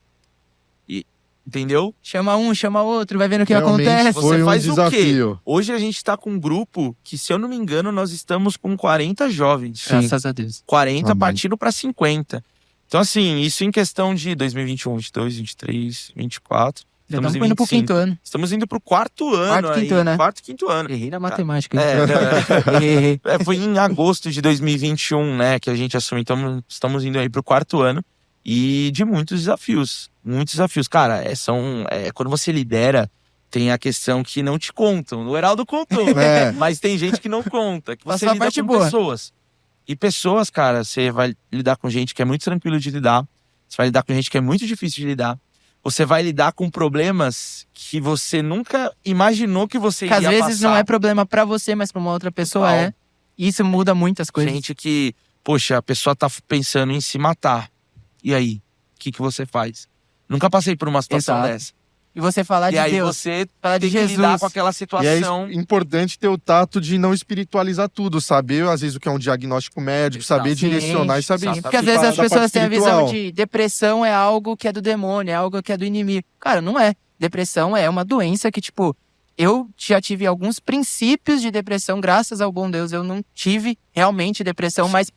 Speaker 3: Entendeu?
Speaker 1: Chama um, chama outro, vai vendo o que
Speaker 2: Realmente
Speaker 1: acontece.
Speaker 2: foi um
Speaker 3: faz o quê?
Speaker 2: desafio.
Speaker 3: Hoje a gente tá com um grupo que, se eu não me engano, nós estamos com 40 jovens.
Speaker 1: Graças a Deus.
Speaker 3: 40
Speaker 2: Amém.
Speaker 3: partindo pra 50. Então, assim, isso em questão de 2021, 22, 23, 24.
Speaker 1: Já
Speaker 3: Estamos
Speaker 1: estamos
Speaker 3: em
Speaker 1: indo pro
Speaker 3: 25.
Speaker 1: quinto ano.
Speaker 3: Estamos indo pro 4º ano.
Speaker 1: Quarto, quinto
Speaker 3: aí.
Speaker 1: ano, né?
Speaker 3: 4º, 5º ano.
Speaker 1: Errei na matemática. hein?
Speaker 3: É,
Speaker 1: Errei.
Speaker 3: foi em agosto de 2021, né, que a gente assumiu. Então, estamos indo aí pro 4º ano. E de muitos desafios. Muitos desafios. Cara, quando você lidera, tem a questão que não te contam. O Heraldo contou,
Speaker 2: É.
Speaker 3: mas tem gente que não conta. Que você
Speaker 1: Passou a
Speaker 3: lida
Speaker 1: parte
Speaker 3: com
Speaker 1: boa.
Speaker 3: pessoas. E pessoas, cara, você vai lidar com gente que é muito tranquilo de lidar. Você vai lidar com gente que é muito difícil de lidar. Você vai lidar com problemas que você nunca imaginou que você
Speaker 1: Que
Speaker 3: ia
Speaker 1: às vezes
Speaker 3: passar.
Speaker 1: não é problema pra você, mas pra uma outra pessoa
Speaker 3: Total.
Speaker 1: é. E isso muda muitas coisas.
Speaker 3: Gente que, poxa, a pessoa tá pensando em se matar. E aí? O que você faz? Nunca passei por uma situação
Speaker 1: Exato.
Speaker 3: dessa.
Speaker 1: E você falar
Speaker 3: E
Speaker 1: de
Speaker 3: aí
Speaker 1: Deus,
Speaker 3: você
Speaker 1: falar
Speaker 3: tem
Speaker 1: de
Speaker 3: que
Speaker 1: Jesus.
Speaker 3: lidar com aquela
Speaker 2: E é
Speaker 3: situação.
Speaker 2: importante ter o tato de não espiritualizar tudo, saber às vezes o que é um diagnóstico médico, saber
Speaker 3: Sim,
Speaker 2: direcionar e saber.
Speaker 3: sim,
Speaker 1: Porque às
Speaker 2: separar
Speaker 1: vezes as
Speaker 2: da parte
Speaker 1: pessoas têm a visão
Speaker 2: espiritual.
Speaker 1: de depressão é algo que é do demônio, é algo que é do inimigo. Cara, não é. Depressão é uma doença que, tipo, eu já tive alguns princípios de depressão, graças ao bom Deus, eu não tive realmente depressão, mas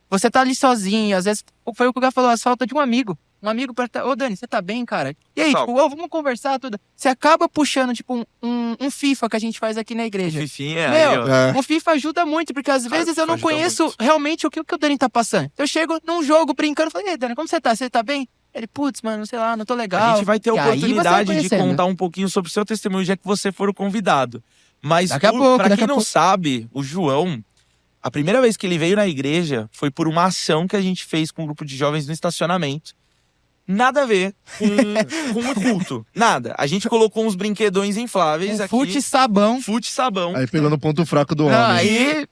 Speaker 1: você tá ali sozinho, às vezes, foi o que o Gá falou, a falta de um amigo. Um amigo pra... Ô, Dani, você tá bem, cara? E aí,
Speaker 3: Não.
Speaker 1: tipo, ô, vamos conversar, tudo. Você acaba puxando, tipo, um FIFA que a gente faz aqui na igreja.
Speaker 3: Fifinha,
Speaker 1: Meu,
Speaker 3: aí, ó.
Speaker 2: É.
Speaker 1: O FIFA ajuda muito, porque às vezes eu não
Speaker 3: FIFA ajuda
Speaker 1: conheço
Speaker 3: muito.
Speaker 1: realmente o que o Dani tá passando. Eu chego num jogo brincando e falo, e aí, Dani, como você tá? Você tá bem? Ele, putz, mano, sei lá, não tô legal.
Speaker 3: A gente vai ter a
Speaker 1: E aí você vai
Speaker 3: oportunidade de
Speaker 1: conhecendo.
Speaker 3: contar um pouquinho sobre o seu testemunho, já que você for o convidado. Mas,
Speaker 1: Daqui a pouco,
Speaker 3: pra
Speaker 1: daqui
Speaker 3: quem
Speaker 1: a
Speaker 3: não
Speaker 1: pouco.
Speaker 3: sabe, o João, a primeira vez que ele veio na igreja foi por uma ação que a gente fez com um grupo de jovens no estacionamento. Nada a ver com o culto. Nada. A gente colocou uns brinquedões infláveis aqui.
Speaker 1: Fute sabão.
Speaker 3: Fute sabão.
Speaker 2: Aí pegou no ponto fraco do homem.
Speaker 1: Não, aí...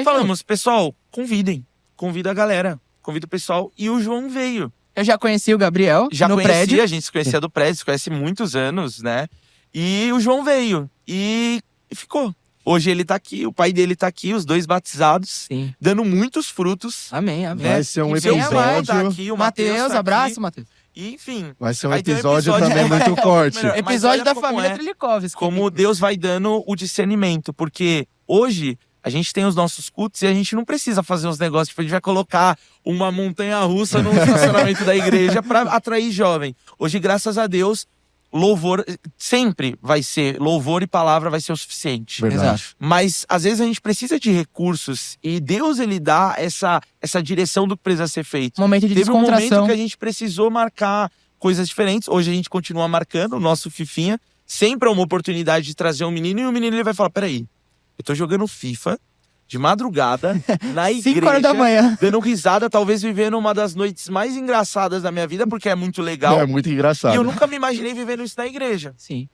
Speaker 3: Falamos, pessoal, convidem. Convida a galera. Convida o pessoal. E o João veio.
Speaker 1: Eu já conheci o Gabriel
Speaker 3: Já
Speaker 1: no
Speaker 3: conhecia,
Speaker 1: prédio.
Speaker 3: a gente se conhecia do prédio, se conhece muitos anos, né? E o João veio. E ficou. Hoje ele tá aqui, o pai dele tá aqui, os dois batizados,
Speaker 1: Sim.
Speaker 3: dando muitos frutos.
Speaker 1: Amém, amém.
Speaker 2: Vai ser um
Speaker 1: E
Speaker 3: Seu
Speaker 1: venha
Speaker 3: irmão
Speaker 1: mais.
Speaker 3: tá aqui, o Matheus
Speaker 1: Matheus,
Speaker 3: tá
Speaker 1: abraço,
Speaker 3: aqui.
Speaker 1: Matheus.
Speaker 3: E, enfim,
Speaker 2: Vai ser um
Speaker 3: Vai ter um
Speaker 2: episódio
Speaker 3: episódio,
Speaker 2: também
Speaker 3: né?
Speaker 2: muito forte.
Speaker 3: Melhor. Mas
Speaker 1: Episódio
Speaker 3: olha
Speaker 1: da
Speaker 3: como
Speaker 1: família
Speaker 3: é.
Speaker 1: Trelikovski.
Speaker 3: como Deus vai dando o discernimento. Porque hoje a gente tem os nossos cultos e a gente não precisa fazer uns negócios. Tipo, a gente vai colocar uma montanha-russa no estacionamento da igreja para atrair jovem. Hoje, graças a Deus, louvor sempre vai ser, louvor e palavra vai ser o suficiente.
Speaker 2: Verdade.
Speaker 1: Exato.
Speaker 3: Mas às vezes a gente precisa de recursos e Deus ele dá essa direção do que precisa ser feito.
Speaker 1: Momento de
Speaker 3: Teve um momento
Speaker 1: descontração.
Speaker 3: que a gente precisou marcar coisas diferentes. Hoje a gente continua marcando o nosso Fifinha. Sempre é uma oportunidade de trazer um menino e o menino ele vai falar: peraí, eu tô jogando FIFA de madrugada na
Speaker 1: 5
Speaker 3: igreja,
Speaker 1: horas da manhã.
Speaker 3: dando risada, talvez vivendo uma das noites mais engraçadas da minha vida, porque é muito legal.
Speaker 2: É muito engraçado.
Speaker 3: E eu nunca me imaginei vivendo isso na igreja.
Speaker 1: Sim.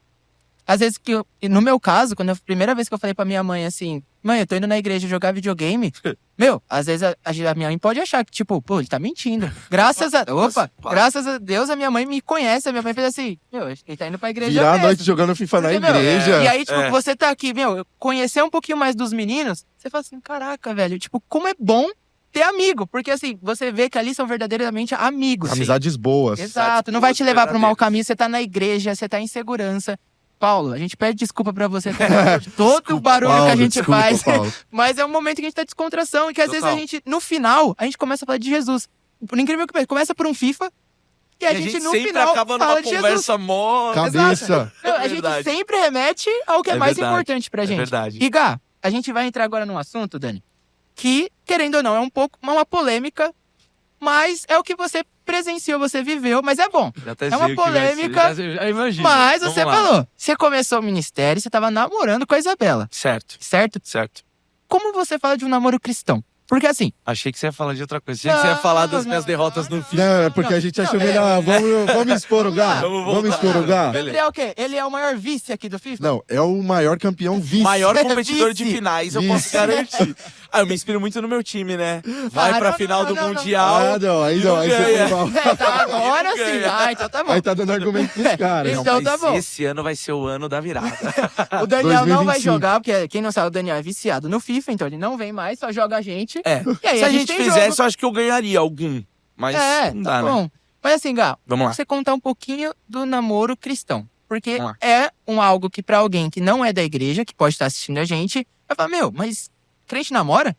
Speaker 1: Às vezes que e no meu caso, quando a primeira vez que eu falei pra minha mãe assim, mãe, eu tô indo na igreja jogar videogame, meu, às vezes a minha mãe pode achar que, tipo, pô, ele tá mentindo. Graças a Deus a minha mãe me conhece, a minha mãe fez assim, meu, ele tá indo pra igreja
Speaker 2: Virar a
Speaker 1: mesmo.
Speaker 2: noite jogando FIFA na
Speaker 1: Porque, meu,
Speaker 2: igreja.
Speaker 1: E aí, tipo,
Speaker 3: É.
Speaker 1: você tá aqui, meu, conhecer um pouquinho mais dos meninos, você fala assim, caraca, velho, tipo, como é bom ter amigo. Porque assim, você vê que ali são verdadeiramente amigos.
Speaker 2: Amizades boas.
Speaker 1: Exato, não vai te levar pro mau caminho, você tá na igreja, você tá em segurança. Paulo, a gente pede desculpa pra você todo o barulho
Speaker 2: Paulo,
Speaker 1: que a gente
Speaker 2: desculpa,
Speaker 1: faz.
Speaker 2: Paulo.
Speaker 1: Mas é um momento que a gente tá de descontração e que às vezes a
Speaker 3: Total.
Speaker 1: gente, no final, a gente começa a falar de Jesus. Por incrível que pareça, começa por um FIFA e a gente no
Speaker 3: sempre
Speaker 1: final
Speaker 3: acaba
Speaker 1: fala
Speaker 3: numa
Speaker 1: de Jesus.
Speaker 3: conversa mó...
Speaker 2: Cabeça.
Speaker 1: Não, a gente sempre remete ao que é,
Speaker 3: É
Speaker 1: mais
Speaker 3: verdade,
Speaker 1: importante pra
Speaker 3: é
Speaker 1: gente.
Speaker 3: verdade.
Speaker 1: E Gá, a gente vai entrar agora num assunto, Dani, que, querendo ou não, é um pouco uma polêmica, mas é o que você presenciou, você viveu, mas é bom.
Speaker 3: Já até
Speaker 1: É uma
Speaker 3: sei o que vai ser,
Speaker 1: polêmica,
Speaker 3: já imagino.
Speaker 1: Mas
Speaker 3: Vamos
Speaker 1: você
Speaker 3: lá.
Speaker 1: falou, você começou o ministério, você tava namorando com a Isabela,
Speaker 3: Certo,
Speaker 1: certo?
Speaker 3: certo.
Speaker 1: Como você fala de um namoro cristão? Porque assim,
Speaker 3: Achei que você ia falar de outra coisa. Achei que você ia falar das minhas derrotas no fim.
Speaker 2: Não, é porque a gente achou melhor. Vamos expor o Gá.
Speaker 3: Vamos
Speaker 2: Vamos
Speaker 3: voltar.
Speaker 2: expor o Gá.
Speaker 3: Beleza.
Speaker 1: ele é o quê? Ele é o maior vice aqui do FIFA?
Speaker 2: Não, é o maior campeão vice.
Speaker 3: Maior competidor de
Speaker 1: Vice.
Speaker 3: finais, eu
Speaker 2: Vice.
Speaker 3: posso garantir. Ah, eu me inspiro muito no meu time, né? Vai
Speaker 1: Ah,
Speaker 3: pra
Speaker 1: não,
Speaker 3: final
Speaker 1: não,
Speaker 3: do
Speaker 1: não, não.
Speaker 3: Mundial.
Speaker 2: Ah, não, aí
Speaker 3: e
Speaker 2: não.
Speaker 3: não
Speaker 2: Aí
Speaker 3: ganha.
Speaker 2: você foi mal.
Speaker 1: É, tá, agora
Speaker 3: Ele
Speaker 1: sim.
Speaker 3: ganha.
Speaker 1: Ah, então tá bom.
Speaker 2: Aí tá dando argumento pros caras.
Speaker 1: Então tá
Speaker 3: Mas
Speaker 1: bom.
Speaker 3: esse ano vai ser o ano da virada.
Speaker 1: O Daniel não vai
Speaker 2: 2025.
Speaker 1: jogar, porque quem não sabe, o Daniel é viciado no FIFA, então ele não vem mais, só joga a gente.
Speaker 3: É.
Speaker 1: E aí
Speaker 3: Se a gente
Speaker 1: tem
Speaker 3: fizesse,
Speaker 1: jogo.
Speaker 3: eu acho que eu ganharia algum. Mas não
Speaker 1: Tá
Speaker 3: dá, né?
Speaker 1: bom. Mas assim, Gá,
Speaker 3: Vamos lá.
Speaker 1: você contar um pouquinho do namoro cristão. Porque
Speaker 3: Vamos lá.
Speaker 1: é algo que pra alguém que não é da igreja, que pode estar assistindo a gente, vai falar, meu, mas crente namora?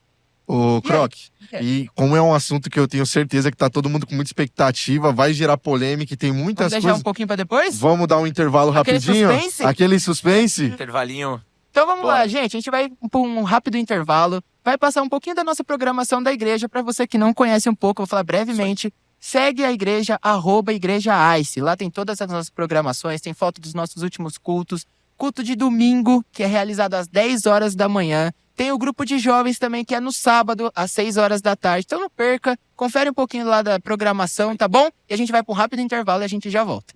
Speaker 2: Ô, Croc,
Speaker 1: E aí?
Speaker 2: e como é um assunto que eu tenho certeza que tá todo mundo com muita expectativa, vai gerar polêmica e tem muitas
Speaker 1: Vamos deixar
Speaker 2: coisas.
Speaker 1: um pouquinho pra depois?
Speaker 2: Vamos dar um intervalo
Speaker 1: Aquele
Speaker 2: rapidinho?
Speaker 1: suspense?
Speaker 2: Aquele suspense?
Speaker 3: Intervalinho.
Speaker 1: Então vamos
Speaker 3: Bora.
Speaker 1: lá, gente. A gente vai pra um rápido intervalo. Vai passar um pouquinho da nossa programação da igreja. Pra você que não conhece um pouco, eu vou falar brevemente. Segue a igreja, @igrejaice. Lá tem todas as nossas programações, tem foto dos nossos últimos cultos. Culto de domingo, que é realizado às 10 horas da manhã. Tem o grupo de jovens também, que é no sábado, às 6 horas da tarde. Então não perca, confere um pouquinho lá da programação, tá bom? E a gente vai pra um rápido intervalo e a gente já volta.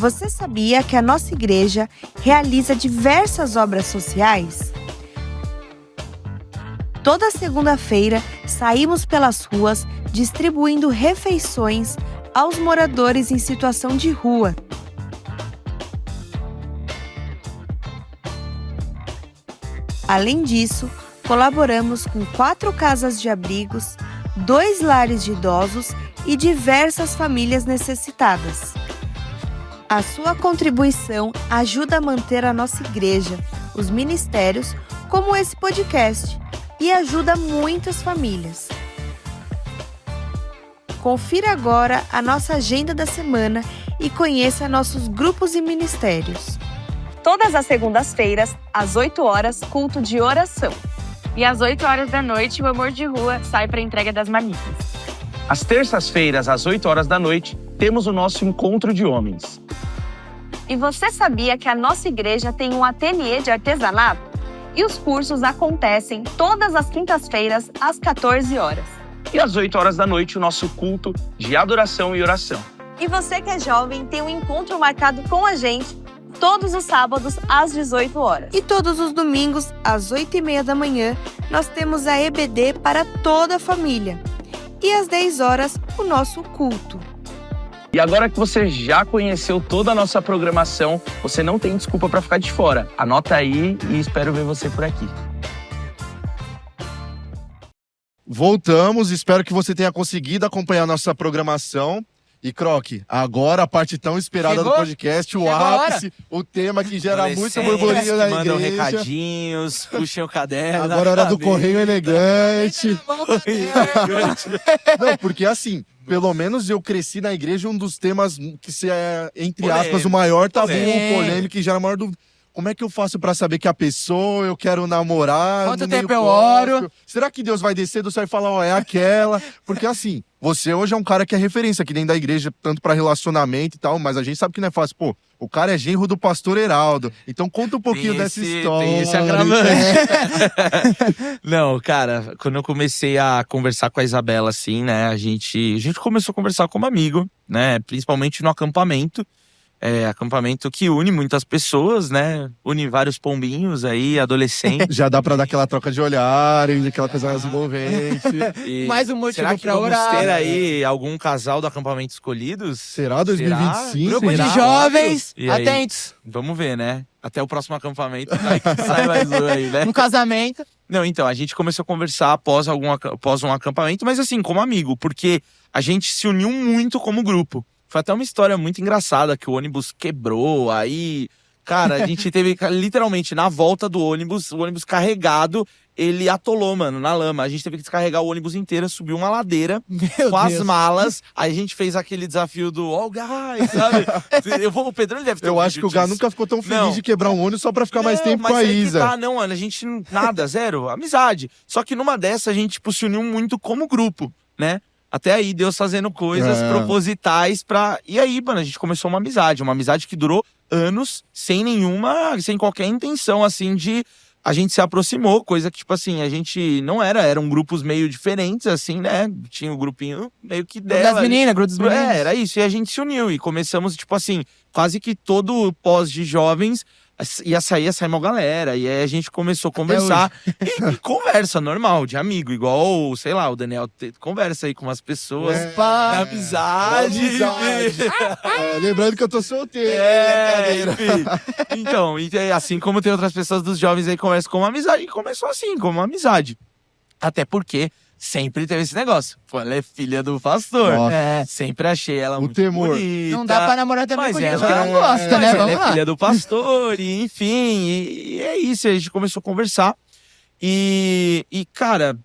Speaker 4: Você sabia que a nossa igreja realiza diversas obras sociais? Toda segunda-feira, saímos pelas ruas distribuindo refeições aos moradores em situação de rua. Além disso, colaboramos com 4 casas de abrigos, 2 lares de idosos e diversas famílias necessitadas. A sua contribuição ajuda a manter a nossa igreja, os ministérios, como esse podcast, e ajuda muitas famílias. Confira agora a nossa agenda da semana e conheça nossos grupos e ministérios.
Speaker 5: Todas as segundas-feiras, às 8 horas, culto de oração.
Speaker 6: E às 8 horas da noite, o Amor de Rua sai para a entrega das marmitas.
Speaker 7: Às terças-feiras, às 8 horas da noite, temos o nosso encontro de homens.
Speaker 5: E você sabia que a nossa igreja tem um ateliê de artesanato? E os cursos acontecem todas as quintas-feiras, às 14 horas.
Speaker 7: E às 8 horas da noite, o nosso culto de adoração e oração.
Speaker 5: E você que é jovem tem um encontro marcado com a gente todos os sábados, às 18 horas.
Speaker 4: E todos os domingos, às 8h30 da manhã, nós temos a EBD para toda a família. E às 10 horas, o nosso culto.
Speaker 7: E agora que você já conheceu toda a nossa programação, você não tem desculpa para ficar de fora. Anota aí e espero ver você por aqui.
Speaker 2: Voltamos, espero que você tenha conseguido acompanhar nossa programação. E Croque, agora a parte tão esperada do podcast, o ápice, o tema que gera muito burburinho na igreja.
Speaker 3: Mandam recadinhos, puxem o caderno.
Speaker 2: Agora é hora do correio elegante. Não, porque assim, pelo menos eu cresci na igreja, um dos temas que é, entre aspas, o maior tabu, polêmico e gera a maior dúvida. Como é que eu faço pra saber que a pessoa eu quero namorar?
Speaker 1: Quanto tempo eu oro?
Speaker 2: Será que Deus vai descer do céu e falar, ó, é aquela? Porque assim, você hoje é um cara que é referência aqui dentro da igreja, tanto pra relacionamento e tal, mas a gente sabe que não é fácil. Pô, o cara é genro do pastor Heraldo. Então conta um pouquinho dessa história.
Speaker 3: Tem esse agravante. Não, cara, quando eu comecei a conversar com a Isabela, assim, né, a gente começou a conversar como amigo, né, principalmente no acampamento. Acampamento que une muitas pessoas, né? Une vários pombinhos aí, adolescentes.
Speaker 2: Já dá pra dar aquela troca de olhares, aquela coisa mais envolvente.
Speaker 1: Mais um motivo
Speaker 3: será que
Speaker 1: pra
Speaker 3: vamos
Speaker 1: orar.
Speaker 3: ter aí algum casal do acampamento escolhidos?
Speaker 2: Será 2025?
Speaker 1: Grupo
Speaker 2: Será?
Speaker 1: de jovens,
Speaker 3: E aí?
Speaker 1: atentos.
Speaker 3: Vamos ver, né? Até o próximo acampamento vai que sai mais um aí, né?
Speaker 1: Um casamento.
Speaker 3: Não, então, a gente começou a conversar após um acampamento, mas assim, como amigo, porque a gente se uniu muito como grupo. Foi até uma história muito engraçada, que o ônibus quebrou, aí... Cara, a gente teve, literalmente, na volta do ônibus, o ônibus carregado, ele atolou, mano, na lama. A gente teve que descarregar o ônibus inteiro, subir uma ladeira com as malas. Aí a gente fez aquele desafio do All Guys, sabe? O Pedro ele deve ter
Speaker 2: Eu acho que o Gá nunca ficou tão feliz de quebrar um ônibus só pra ficar mais tempo com a Isa.
Speaker 3: Não, mano, a gente nada, zero, amizade. Só que numa dessa a gente, tipo, se uniu muito como grupo, né? Até aí, Deus fazendo coisas propositais pra... E aí, mano, a gente começou uma amizade que durou anos, sem qualquer intenção, assim, de... A gente se aproximou, coisa que, tipo assim, a gente não eram grupos meio diferentes, assim, né? Tinha um grupinho meio que dela.
Speaker 1: Das meninas, grupo das meninas.
Speaker 3: Era isso, e a gente se uniu e começamos, tipo assim, quase que todo pós de jovens... ia sair uma galera, e aí a gente começou a conversar, e conversa normal, de amigo, igual, sei lá, o Daniel conversa aí com umas pessoas, amizade.
Speaker 2: Lembrando que eu tô solteiro.
Speaker 3: Enfim. Então, e assim como tem outras pessoas dos jovens aí que conversam como amizade, e começou assim, como uma amizade. Até porque sempre teve esse negócio. Pô, ela é filha do pastor. Sempre achei ela muito
Speaker 2: temor.
Speaker 3: bonita.
Speaker 1: Não dá pra namorar também
Speaker 3: Mas
Speaker 1: com gente
Speaker 3: ela
Speaker 1: que não gosta, né?
Speaker 3: Ela
Speaker 1: Vamos
Speaker 3: é
Speaker 1: lá.
Speaker 3: filha do pastor, e enfim. E é isso, a gente começou a conversar. E cara,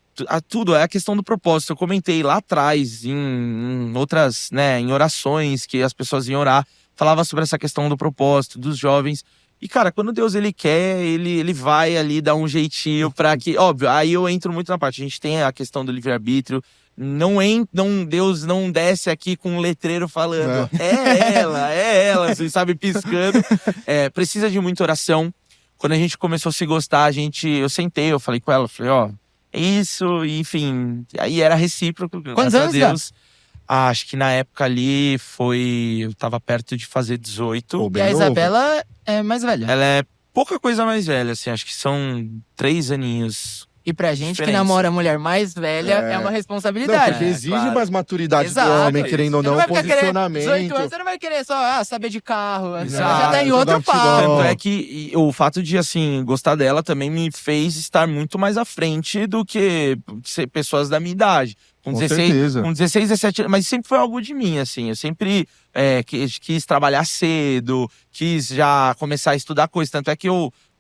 Speaker 3: tudo é a questão do propósito. Eu comentei lá atrás, em outras, né, em orações que as pessoas iam orar, falava sobre essa questão do propósito, dos jovens. E, cara, quando Deus, ele quer, ele vai ali dar um jeitinho pra que... Óbvio, aí eu entro muito na parte. A gente tem a questão do livre-arbítrio. Deus não desce aqui com um letreiro falando é ela, assim, sabe, piscando. Precisa de muita oração. Quando a gente começou a se gostar, eu sentei, eu falei com ela, falei, ó, é isso, enfim. Aí era recíproco,
Speaker 1: Quantos
Speaker 3: graças a
Speaker 1: anos,
Speaker 3: Deus. Acho que na época ali eu tava perto de fazer 18.
Speaker 2: Pô,
Speaker 1: E
Speaker 2: bem
Speaker 1: a
Speaker 2: novo.
Speaker 1: Isabela é mais velha.
Speaker 3: Ela é pouca coisa mais velha, assim, acho que são 3 aninhos.
Speaker 1: E pra gente que
Speaker 3: Diferença.
Speaker 1: namora mulher mais velha, é uma
Speaker 2: Não,
Speaker 1: responsabilidade.
Speaker 2: porque exige
Speaker 3: claro.
Speaker 2: mais maturidade
Speaker 1: Exato,
Speaker 2: do homem,
Speaker 3: isso.
Speaker 2: querendo ou
Speaker 1: Você
Speaker 2: não,
Speaker 1: vai ficar querendo
Speaker 2: posicionamento.
Speaker 1: 18 anos, você não vai querer só saber de carro. Ela
Speaker 3: Exato,
Speaker 1: já tá em
Speaker 2: jogar
Speaker 1: outro
Speaker 2: futebol.
Speaker 1: papo.
Speaker 3: Tanto é que o fato de, assim, gostar dela também me fez estar muito mais à frente do que pessoas da minha idade.
Speaker 2: Com certeza.
Speaker 3: Com 16, 17 anos, mas sempre foi algo de mim, assim. Eu sempre quis trabalhar cedo, quis já começar a estudar coisas. Tanto é que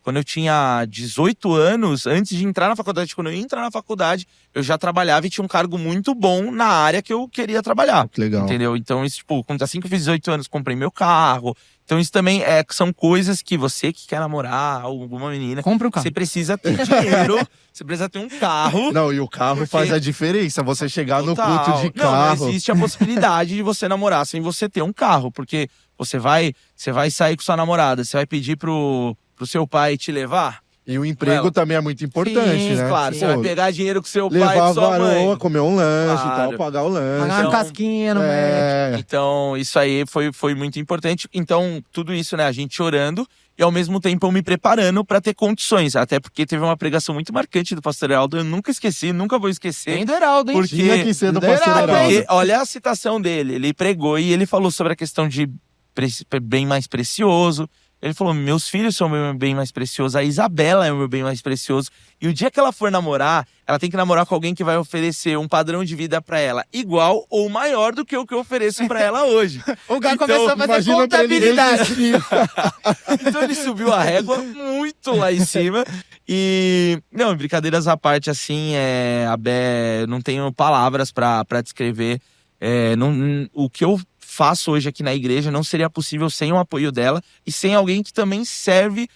Speaker 3: quando eu tinha 18 anos, antes de entrar na faculdade, quando eu ia entrar na faculdade, eu já trabalhava e tinha um cargo muito bom na área que eu queria trabalhar.
Speaker 2: Que legal.
Speaker 3: Entendeu? Então, isso, tipo, assim que eu fiz 18 anos, comprei meu carro. Então, isso também são coisas que você que quer namorar alguma menina,
Speaker 1: Compra um carro.
Speaker 3: você precisa ter dinheiro, você precisa ter um carro.
Speaker 2: Não, e o carro
Speaker 3: Porque-
Speaker 2: faz a diferença. Você chegar no
Speaker 3: Total.
Speaker 2: culto de
Speaker 3: Não
Speaker 2: carro.
Speaker 3: existe a possibilidade de você namorar sem você ter um carro. Porque você vai sair com sua namorada, você vai pedir pro seu pai te levar?
Speaker 2: E o emprego
Speaker 3: Ela.
Speaker 2: também é muito importante,
Speaker 1: Sim,
Speaker 2: né?
Speaker 3: Claro,
Speaker 1: Sim.
Speaker 3: você vai pegar dinheiro com seu pai e
Speaker 2: Levar
Speaker 3: com
Speaker 2: a
Speaker 3: sua mãe.
Speaker 2: varoa, comer um lanche e
Speaker 3: Claro.
Speaker 2: tal, pagar o lanche.
Speaker 1: Pagar uma
Speaker 3: Então,
Speaker 1: casquinha no Mac.
Speaker 2: É,
Speaker 3: Então, isso aí foi muito importante. Então, tudo isso, né? A gente orando e ao mesmo tempo eu me preparando para ter condições. Até porque teve uma pregação muito marcante do pastor Heraldo. Eu nunca esqueci, nunca vou esquecer.
Speaker 1: Bem do Heraldo, hein?
Speaker 3: Porque-
Speaker 2: tinha que ser do pastor
Speaker 1: Liderado,
Speaker 2: Heraldo.
Speaker 3: Porque, olha a citação dele. Ele pregou e ele falou sobre a questão de bem mais precioso. Ele falou, meus filhos são o meu bem mais precioso, a Isabela é o meu bem mais precioso. E o dia que ela for namorar, ela tem que namorar com alguém que vai oferecer um padrão de vida pra ela igual ou maior do que o que eu ofereço pra ela hoje.
Speaker 1: O Gá
Speaker 3: Então,
Speaker 1: começou a fazer
Speaker 2: imagina pra ele
Speaker 1: contabilidade.
Speaker 3: Então ele subiu a régua muito lá em cima. E, não, brincadeiras à parte, assim, a Bé, não tenho palavras pra descrever. O que eu faço hoje aqui na igreja não seria possível sem o apoio dela e sem alguém que também serve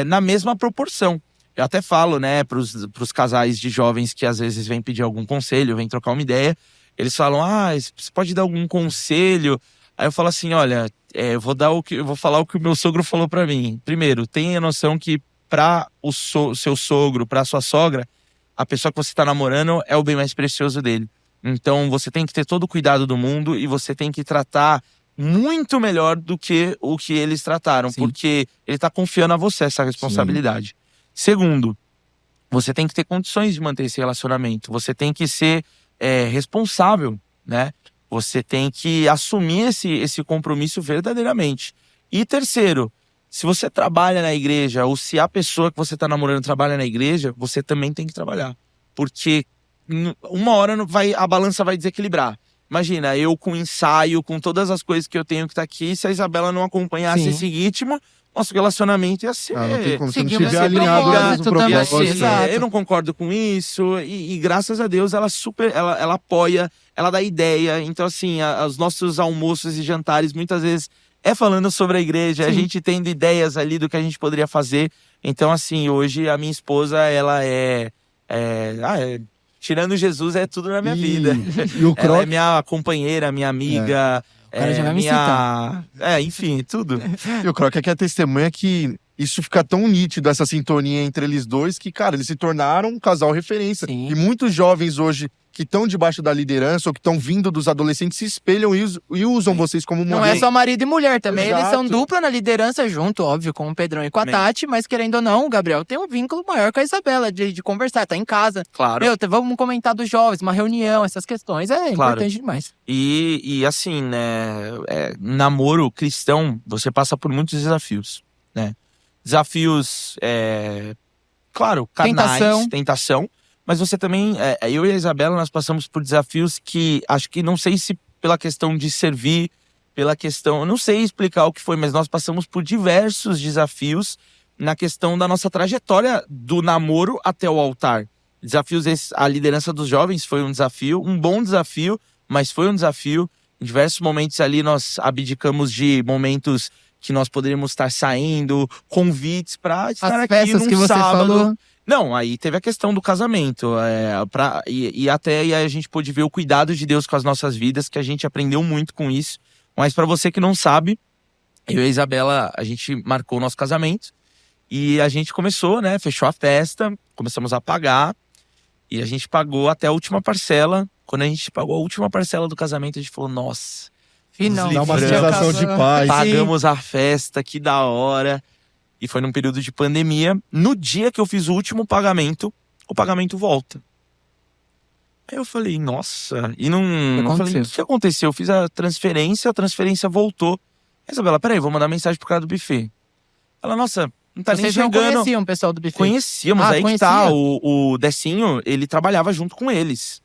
Speaker 3: na mesma proporção. Eu até falo, né, pros casais de jovens que às vezes vêm pedir algum conselho, vêm trocar uma ideia. Eles falam, você pode dar algum conselho? Aí eu falo assim, olha, eu vou falar o que o meu sogro falou pra mim. Primeiro, tenha noção que pra o seu sogro, pra sua sogra, a pessoa que você tá namorando é o bem mais precioso dele. Então você tem que ter todo o cuidado do mundo e você tem que tratar muito melhor do que o que eles trataram,
Speaker 1: Sim.
Speaker 3: porque ele tá confiando a você essa responsabilidade. Segundo, você tem que ter condições de manter esse relacionamento. Você tem que ser responsável, né? Você tem que assumir esse compromisso verdadeiramente. E terceiro, se você trabalha na igreja ou se a pessoa que você está namorando trabalha na igreja, você também tem que trabalhar. Porque uma hora a balança vai desequilibrar. Imagina, eu com ensaio, com todas as coisas que eu tenho que estar aqui, se a Isabela não acompanhasse
Speaker 1: Sim.
Speaker 3: esse ritmo, nosso relacionamento ia ser...
Speaker 2: Não tem como, se não
Speaker 1: Seguimos
Speaker 2: estiver
Speaker 1: esse
Speaker 2: alinhado no mesmo
Speaker 1: propósito também.
Speaker 3: Ia ser,
Speaker 2: propósito.
Speaker 1: Exato.
Speaker 3: eu não concordo com isso e graças a Deus ela apoia, ela dá ideia. Então assim, os nossos almoços e jantares muitas vezes falando sobre a igreja, a
Speaker 1: Sim.
Speaker 3: gente tendo ideias ali do que a gente poderia fazer. Então assim, hoje a minha esposa, ela tirando Jesus, é tudo na minha vida.
Speaker 2: E o
Speaker 3: Ela
Speaker 2: Croc,
Speaker 3: é minha companheira, minha amiga.
Speaker 1: O cara já vai me citar.
Speaker 3: Enfim, tudo.
Speaker 2: e o Croc é que é testemunha que isso fica tão nítido, essa sintonia entre eles dois, que, cara, eles se tornaram um casal referência.
Speaker 1: Sim.
Speaker 2: E muitos jovens hoje que estão debaixo da liderança ou que estão vindo dos adolescentes se espelham e usam vocês como
Speaker 1: Não
Speaker 2: modelo.
Speaker 1: é só marido e mulher também. Eles são
Speaker 2: Exato.
Speaker 1: dupla na liderança junto, óbvio, com o Pedrão e com a
Speaker 3: Amém.
Speaker 1: Tati, mas querendo ou não, o Gabriel tem um vínculo maior com a Isabela, de conversar, tá em casa.
Speaker 3: Claro.
Speaker 1: Vamos comentar dos jovens, uma reunião, essas questões. É
Speaker 3: Claro.
Speaker 1: importante demais.
Speaker 3: E assim, né, namoro cristão, você passa por muitos desafios, né? Desafios, claro, carnais, tentação, mas você também, eu e a Isabela, nós passamos por desafios que, acho que não sei se pela questão de servir, pela questão, eu não sei explicar o que foi, mas nós passamos por diversos desafios na questão da nossa trajetória do namoro até o altar. Desafios esses, a liderança dos jovens foi um desafio, um bom desafio, mas foi um desafio. Em diversos momentos ali nós abdicamos de momentos que nós poderíamos estar saindo, convites para estar
Speaker 1: As
Speaker 3: aqui
Speaker 1: festas
Speaker 3: num
Speaker 1: que você
Speaker 3: sábado.
Speaker 1: falou.
Speaker 3: Não, aí teve a questão do casamento. E aí a gente pôde ver o cuidado de Deus com as nossas vidas, que a gente aprendeu muito com isso. Mas para você que não sabe, eu e a Isabela, a gente marcou o nosso casamento. E a gente começou, né? Fechou a festa, começamos a pagar. E a gente pagou até a última parcela Quando a gente pagou a última parcela do casamento, a gente falou, nossa,
Speaker 1: Final.
Speaker 2: Dá uma
Speaker 3: livramos.
Speaker 2: sensação de paz.
Speaker 3: pagamos a festa, que da hora. E foi num período de pandemia. No dia que eu fiz o último pagamento, o pagamento volta. Aí eu falei, nossa. E não. Eu falei, o que aconteceu? Eu fiz a transferência voltou. Aí, Isabela, peraí, vou mandar mensagem pro cara do buffet. Ela, nossa, não tá nem
Speaker 1: Vocês não
Speaker 3: chegando.
Speaker 1: conheciam o pessoal do buffet?
Speaker 3: Conhecíamos, aí que
Speaker 1: conhecia?
Speaker 3: tá. O Decinho, ele trabalhava junto com eles.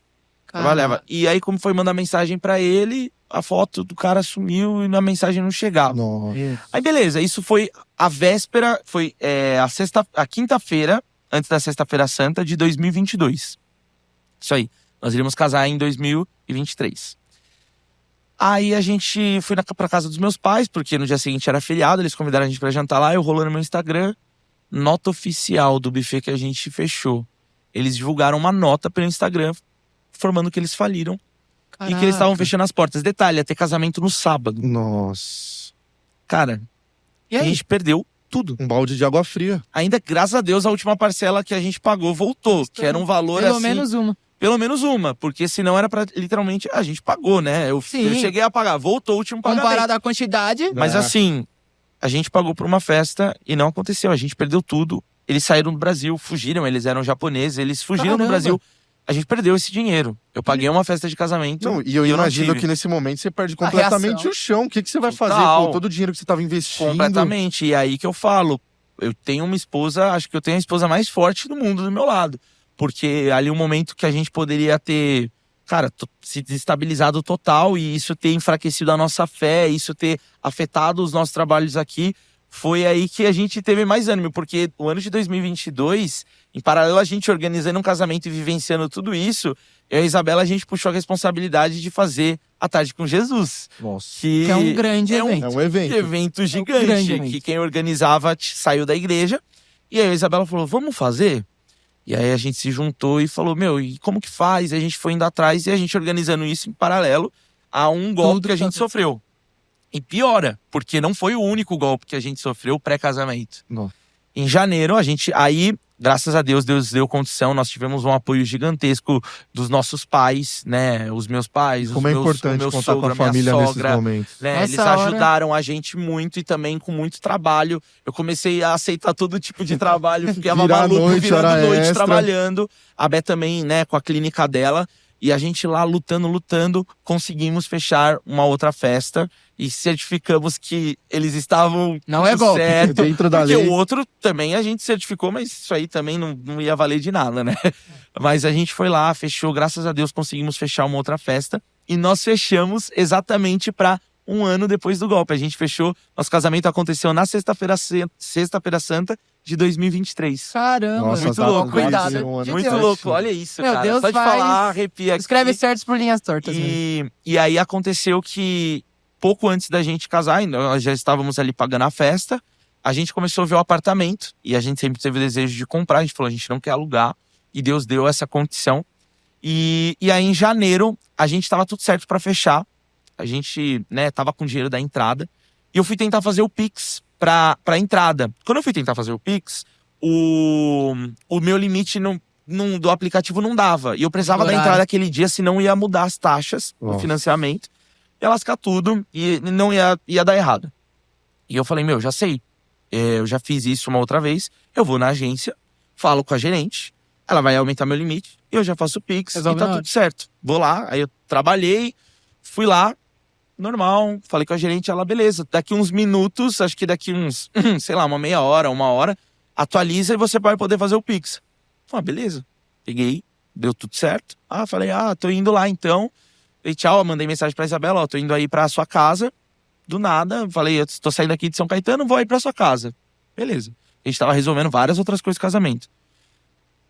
Speaker 3: Trabalhava. E aí, como foi mandar mensagem pra ele, a foto do cara sumiu e a mensagem não chegava.
Speaker 2: Nossa.
Speaker 3: Aí, beleza, isso foi a véspera, foi a quinta-feira, antes da Sexta-feira Santa de 2022. Isso aí. Nós iríamos casar em 2023. Aí a gente foi pra casa dos meus pais, porque no dia seguinte era feriado, eles convidaram a gente pra jantar lá, eu rolando no meu Instagram, nota oficial do buffet que a gente fechou. Eles divulgaram uma nota pelo Instagram, informando que eles faliram. E que eles estavam fechando as portas. Detalhe, ia ter casamento no sábado.
Speaker 2: Nossa.
Speaker 3: Cara,
Speaker 1: E
Speaker 3: a
Speaker 1: aí?
Speaker 3: gente perdeu tudo.
Speaker 2: Um balde de água fria.
Speaker 3: Ainda, graças a Deus, a última parcela que a gente pagou voltou. Que era um valor
Speaker 1: Pelo
Speaker 3: assim...
Speaker 1: menos uma.
Speaker 3: Pelo menos uma. Porque senão era pra, literalmente, a gente pagou, né? Eu
Speaker 1: Sim.
Speaker 3: cheguei a pagar. Voltou o último pagamento.
Speaker 1: Comparado à quantidade.
Speaker 3: Mas
Speaker 2: É.
Speaker 3: assim, a gente pagou por uma festa e não aconteceu. A gente perdeu tudo. Eles saíram do Brasil, fugiram. Eles eram japoneses, eles fugiram do
Speaker 1: Caramba.
Speaker 3: Brasil. A gente perdeu esse dinheiro. Eu paguei uma festa de casamento.
Speaker 2: Não, e eu
Speaker 3: não
Speaker 2: imagino
Speaker 3: tive.
Speaker 2: que nesse momento você perde completamente
Speaker 1: reação.
Speaker 2: o chão. O que você vai fazer
Speaker 3: Total.
Speaker 2: com todo o dinheiro que você estava investindo?
Speaker 3: Completamente. E aí que eu falo, eu tenho uma esposa, acho que eu tenho a esposa mais forte do mundo do meu lado. Porque ali um momento que a gente poderia ter, cara, se desestabilizado total e isso ter enfraquecido a nossa fé, isso ter afetado os nossos trabalhos aqui, foi aí que a gente teve mais ânimo. Porque o ano de 2022, em paralelo a gente organizando um casamento e vivenciando tudo isso, eu e a Isabela, a gente puxou a responsabilidade de fazer a Tarde com Jesus.
Speaker 2: Nossa.
Speaker 3: Que
Speaker 1: é um grande evento.
Speaker 2: É um evento.
Speaker 3: evento gigante,
Speaker 1: grande evento.
Speaker 3: que quem organizava saiu da igreja. E aí a Isabela falou, vamos fazer? E aí a gente se juntou e falou, meu, e como que faz? E a gente foi indo atrás e a gente organizando isso em paralelo a um golpe
Speaker 1: Tudo
Speaker 3: que a gente
Speaker 1: que
Speaker 3: sofreu. E piora, porque não foi o único golpe que a gente sofreu pré-casamento.
Speaker 2: Nossa.
Speaker 3: Em janeiro, a gente... Aí, graças a Deus, Deus deu condição. Nós tivemos um apoio gigantesco dos nossos pais, né? Os meus pais,
Speaker 2: Como é importante
Speaker 3: o meu
Speaker 2: contar
Speaker 3: sogro,
Speaker 2: com a família
Speaker 3: minha
Speaker 2: nesses
Speaker 3: sogra,
Speaker 2: momentos.
Speaker 3: né?
Speaker 1: Nessa
Speaker 3: Eles
Speaker 1: hora-
Speaker 3: ajudaram a gente muito e também com muito trabalho. Eu comecei a aceitar todo tipo de trabalho, ficava
Speaker 2: Virar
Speaker 3: maluco,
Speaker 2: noite,
Speaker 3: virando
Speaker 2: hora
Speaker 3: noite,
Speaker 2: extra.
Speaker 3: trabalhando. A Bé também, né, com a clínica dela. E a gente lá lutando, conseguimos fechar uma outra festa e certificamos que eles estavam
Speaker 1: Não é
Speaker 3: tudo
Speaker 1: golpe.
Speaker 3: certo.
Speaker 2: Dentro da
Speaker 3: Porque
Speaker 2: lei.
Speaker 3: o outro também a gente certificou, mas isso aí também não ia valer de nada, né? Mas a gente foi lá, fechou, graças a Deus conseguimos fechar uma outra festa. E nós fechamos exatamente para um ano depois do golpe. A gente fechou, nosso casamento aconteceu na Sexta-feira Santa de 2023.
Speaker 1: Caramba.
Speaker 2: Nossa,
Speaker 3: muito
Speaker 2: as datas
Speaker 3: louco,
Speaker 2: batem
Speaker 1: cuidado.
Speaker 2: um ano
Speaker 1: De
Speaker 3: Muito
Speaker 1: Deus.
Speaker 3: louco, olha isso,
Speaker 1: Meu
Speaker 3: cara.
Speaker 1: Deus,
Speaker 3: Só de
Speaker 1: faz-
Speaker 3: falar, arrepia aqui.
Speaker 1: Escreve certos por linhas tortas. mesmo.
Speaker 3: E aí aconteceu que pouco antes da gente casar, nós já estávamos ali pagando a festa, a gente começou a ver o apartamento e a gente sempre teve o desejo de comprar. A gente falou, a gente não quer alugar e Deus deu essa condição. E aí em janeiro a gente tava tudo certo para fechar. A gente, né, tava com dinheiro da entrada e eu fui tentar fazer o Pix pra entrada. Quando eu fui tentar fazer o Pix, o meu limite do aplicativo não dava. E eu precisava da
Speaker 1: Horário.
Speaker 3: entrada aquele dia, senão ia mudar as taxas do
Speaker 2: Nossa.
Speaker 3: financiamento. Ia lascar tudo e não ia dar errado. E eu falei, meu, já sei. Eu já fiz isso uma outra vez. Eu vou na agência, falo com a gerente, ela vai aumentar meu limite, e eu já faço o Pix
Speaker 1: Resolve
Speaker 3: e tá
Speaker 1: na hora.
Speaker 3: tudo certo. Vou lá, aí eu trabalhei, fui lá, normal, falei com a gerente, ela, beleza, daqui uns minutos, acho que daqui uns, sei lá, uma meia hora, uma hora, atualiza e você vai poder fazer o Pix. Falei, beleza. Peguei, deu tudo certo. Falei, tô indo lá então. Falei, tchau, mandei mensagem pra Isabela, tô indo aí pra sua casa. Do nada, falei, eu tô saindo aqui de São Caetano, vou aí pra sua casa. Beleza. A gente tava resolvendo várias outras coisas do casamento.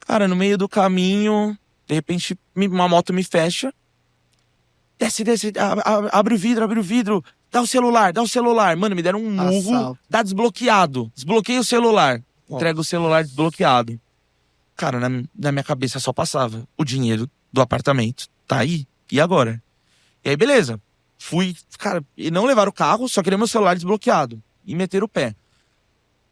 Speaker 3: Cara, no meio do caminho, de repente, uma moto me fecha. Desce, abre o vidro, dá o celular. Mano, me deram um murro,
Speaker 1: Assalto.
Speaker 3: dá desbloqueado. Desbloqueia o celular. Entrega o celular desbloqueado. Cara, na minha cabeça só passava. O dinheiro do apartamento tá aí. E agora? E aí, beleza. Fui, cara, e não levaram o carro, só queria meu celular desbloqueado. E meter o pé.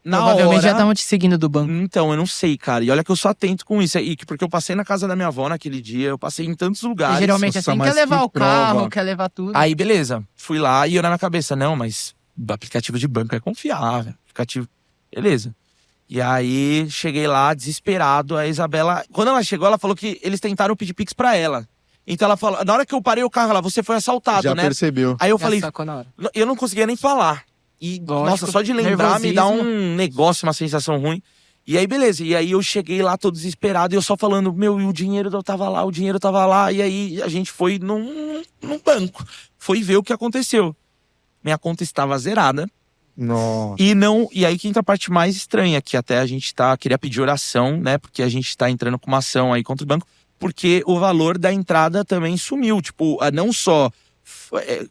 Speaker 3: na
Speaker 1: Provavelmente
Speaker 3: hora...
Speaker 1: já estavam te seguindo do banco.
Speaker 3: Então, eu não sei, cara. E olha que eu sou atento com isso. Porque eu passei na casa da minha avó naquele dia, eu passei em tantos lugares.
Speaker 1: Geralmente
Speaker 2: nossa,
Speaker 1: assim,
Speaker 2: mas
Speaker 1: quer levar
Speaker 2: que
Speaker 1: o carro,
Speaker 2: prova.
Speaker 1: quer levar tudo.
Speaker 3: Aí, beleza. Fui lá e eu na minha cabeça, não, mas o aplicativo de banco é confiável. Aplicativo... Beleza. E aí, cheguei lá, desesperado. A Isabela, quando ela chegou, ela falou que eles tentaram pedir Pix pra ela. Então ela falou, na hora que eu parei o carro, ela, você foi assaltado,
Speaker 2: Já
Speaker 3: né?
Speaker 2: percebeu.
Speaker 3: Aí eu
Speaker 1: Já
Speaker 3: falei,
Speaker 1: sacou na hora.
Speaker 3: eu não conseguia nem falar. E,
Speaker 1: Lógico,
Speaker 3: nossa, só de lembrar me dá
Speaker 1: nervosismo.
Speaker 3: um negócio, uma sensação ruim. E aí, beleza. E aí eu cheguei lá todo desesperado e eu só falando, meu, e o dinheiro tava lá, o dinheiro tava lá. E aí a gente foi num banco. Foi ver o que aconteceu. Minha conta estava zerada.
Speaker 2: Nossa.
Speaker 3: E aí que entra a parte mais estranha, que até a gente queria pedir oração, né? Porque a gente tá entrando com uma ação aí contra o banco. Porque o valor da entrada também sumiu. Tipo, não só...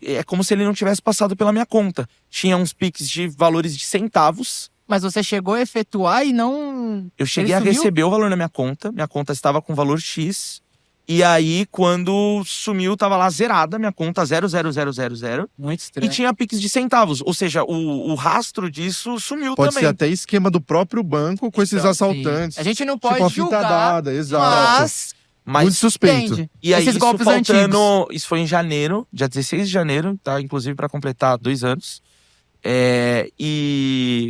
Speaker 3: É como se ele não tivesse passado pela minha conta. Tinha uns Pix de valores de centavos.
Speaker 1: Mas você chegou a efetuar e não...
Speaker 3: Eu cheguei a
Speaker 1: Ele sumiu?
Speaker 3: receber o valor na minha conta. Minha conta estava com valor X. E aí, quando sumiu, tava lá zerada. Minha conta 00000.
Speaker 1: Muito
Speaker 3: E
Speaker 1: estranho.
Speaker 3: tinha Pix de centavos. Ou seja, o rastro disso sumiu
Speaker 2: Pode
Speaker 3: também.
Speaker 2: ser até esquema do próprio banco com esses
Speaker 3: Então,
Speaker 2: assaltantes.
Speaker 1: A gente não
Speaker 2: Tipo,
Speaker 1: pode
Speaker 2: a fita
Speaker 1: julgar,
Speaker 2: dada, exato.
Speaker 1: mas...
Speaker 3: Mas
Speaker 2: Muito suspeito.
Speaker 1: Entende?
Speaker 3: E aí,
Speaker 1: Esses
Speaker 3: isso
Speaker 1: golpes
Speaker 3: faltando...
Speaker 1: antigos.
Speaker 3: Isso foi em janeiro, dia 16 de janeiro, tá? Inclusive para completar 2 anos.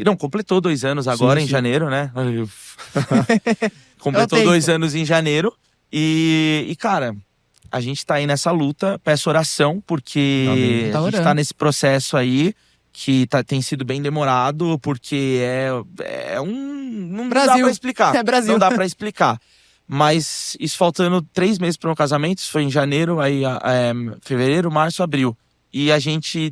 Speaker 3: Não, completou 2 anos agora,
Speaker 2: Sim,
Speaker 3: em
Speaker 2: sim.
Speaker 3: janeiro, né? Completou
Speaker 1: É o tempo.
Speaker 3: 2 anos em janeiro. E, cara, a gente tá aí nessa luta. Peço oração, porque
Speaker 2: Amém.
Speaker 1: Tá
Speaker 3: a gente
Speaker 1: orando.
Speaker 3: tá nesse processo aí, que tem sido bem demorado, porque não dá
Speaker 1: Brasil.
Speaker 3: pra explicar.
Speaker 1: É Brasil.
Speaker 3: Não dá pra explicar. Mas isso faltando 3 meses para o meu casamento, isso foi em janeiro, aí fevereiro, março, abril. E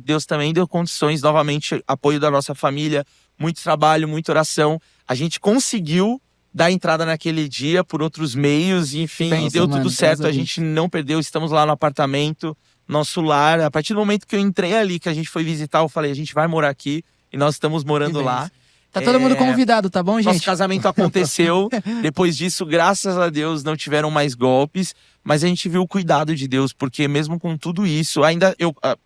Speaker 3: Deus também deu condições, novamente, apoio da nossa família, muito trabalho, muita oração. A gente conseguiu dar entrada naquele dia por outros meios, enfim,
Speaker 1: Benção,
Speaker 3: e deu
Speaker 1: mano,
Speaker 3: tudo certo.
Speaker 1: graças a
Speaker 3: A gente não perdeu, estamos lá no apartamento, nosso lar. A partir do momento que eu entrei ali, que a gente foi visitar, eu falei, a gente vai morar aqui, e nós estamos morando
Speaker 1: Que
Speaker 3: lá.
Speaker 1: Tá todo mundo convidado, tá bom,
Speaker 3: Nosso
Speaker 1: gente?
Speaker 3: casamento aconteceu. Depois disso, graças a Deus, não tiveram mais golpes. Mas a gente viu o cuidado de Deus, porque mesmo com tudo isso,